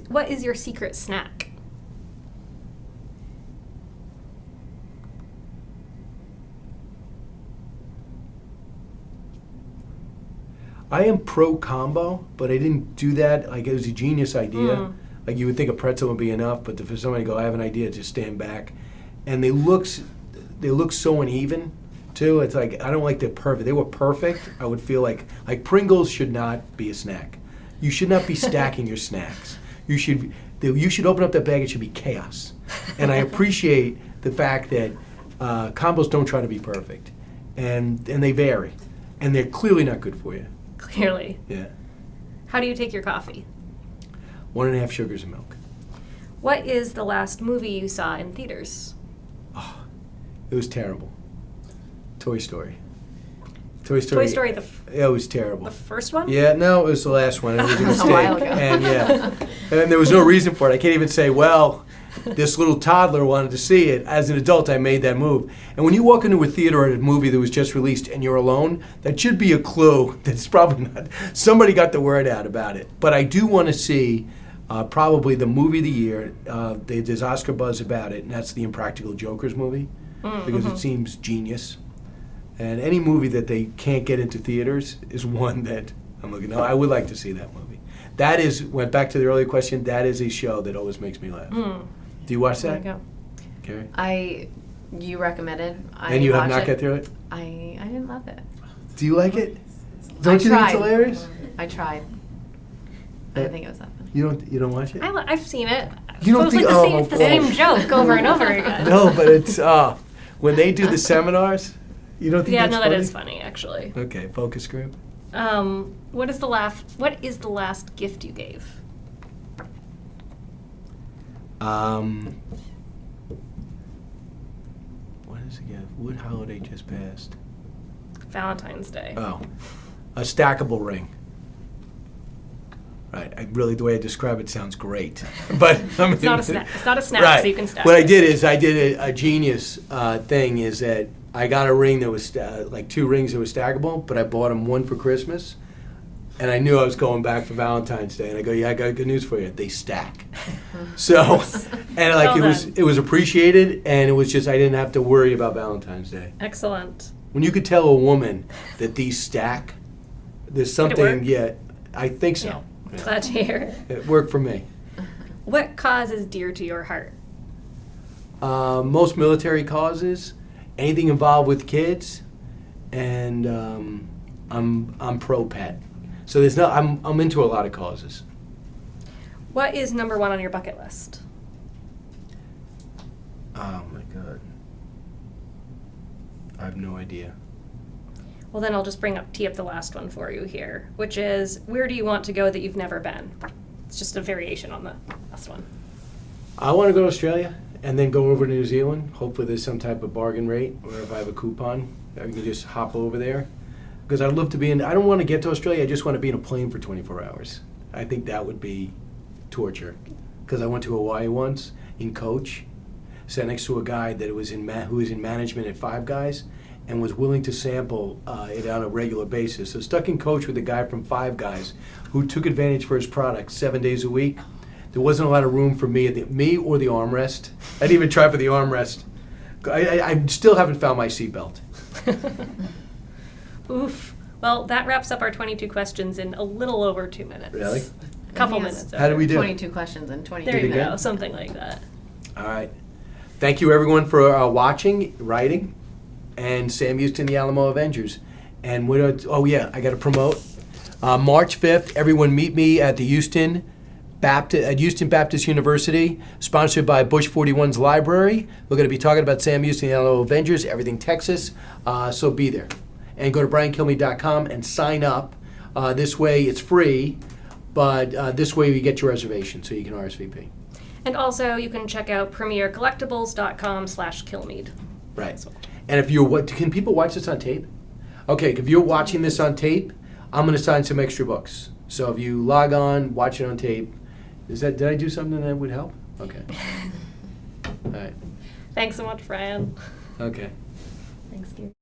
What is your secret snack? I am pro combo, but I didn't do that. Like, it was a genius idea. Like, you would think a pretzel would be enough, but for somebody to go, I have an idea, just stand back. And they look so uneven, too. It's like, I don't like the perfect. They were perfect. I would feel like Pringles should not be a snack. You should not be stacking your snacks. You should open up that bag. It should be chaos. And I appreciate the fact that combos don't try to be perfect, and they vary, and they're clearly not good for you. Clearly. Yeah. How do you take your coffee? 1.5 sugars of milk. What is the last movie you saw in theaters? It was terrible. Toy Story. Toy Story. Toy Story, It was terrible. the first one? Yeah, no, it was the last one. It was a A mistake. while ago. And and there was no reason for it. I can't even say, well, this little toddler wanted to see it. As an adult, I made that move. And when you walk into a theater or a movie that was just released and you're alone, that should be a clue that it's probably not. Somebody got the word out about it. But I do want to see probably the movie of the year. There's Oscar buzz about it, and that's the Impractical Jokers movie because it seems genius. And any movie that they can't get into theaters is one that I'm looking at. I would like to see that movie. That is, went back to the earlier question, that is a show that always makes me laugh. Do you watch There you that? go. Carrie? You recommended. And you have watched not got through it? I didn't love it. Do you like it? Don't you think tried. it's hilarious? I tried. I didn't think it was that funny. You don't watch it? I've seen it. You don't So think- it's the oh, same oh. joke over and over again. No, but it's when they do the seminars, you don't think Yeah, that's no, funny? that is funny, actually. Okay, focus group. What is the last gift you gave? What is it again? What holiday just passed? Valentine's Day. Oh, a stackable ring. Right. The way I describe it sounds great, but I mean, It's not a snack. It's not a snack, right. so you can stack What I it. did is I did a genius thing. Is that I got a ring that was like 2 rings that were stackable, but I bought them one for Christmas, and I knew I was going back for Valentine's Day. And I go, yeah, I got good news for you. They stack. So, and like Well it was appreciated, and it was just I didn't have to worry about Valentine's Day. Excellent. When you could tell a woman that these stack, there's something. work? Yeah, I think so. Yeah. Yeah. Glad to hear it. It worked for me. What cause is dear to your heart? Most military causes, anything involved with kids, and I'm pro pet. So there's no. I'm into a lot of causes. What is number 1 on your bucket list? Oh my God. I have no idea. Well, then I'll just tee up the last one for you here, which is, where do you want to go that you've never been? It's just a variation on the last one. I want to go to Australia and then go over to New Zealand. Hopefully there's some type of bargain rate, or if I have a coupon, I can just hop over there. Because I'd love to be I don't want to get to Australia, I just want to be in a plane for 24 hours. I think that would be torture. Because I went to Hawaii once in coach, sat next to a guy that was who was in management at Five Guys, and was willing to sample it on a regular basis. So stuck in coach with a guy from Five Guys who took advantage for his product 7 days a week. There wasn't a lot of room for me or the armrest. I didn't even try for the armrest. I still haven't found my seatbelt. Oof. Well, that wraps up our 22 questions in a little over 2 minutes. Really? A couple I think it's minutes. How did we do? 22 questions and 22. There you Did it go. good? Something like that. All right. Thank you everyone for watching, writing, and Sam Houston, the Alamo Avengers. And I got to promote. March 5th, everyone meet me at the Houston Baptist University, sponsored by Bush 41's Library. We're going to be talking about Sam Houston, the Alamo Avengers, everything Texas. So be there. And go to briankilmeade.com and sign up. This way it's free, but this way you get your reservation so you can RSVP. And also, you can check out premiercollectibles.com/Kilmeade. Right. And if can people watch this on tape? Okay, if you're watching this on tape, I'm going to sign some extra books. So if you log on, watch it on tape, did I do something that would help? Okay. All right. Thanks so much, Brian. Okay. Thanks, Gary.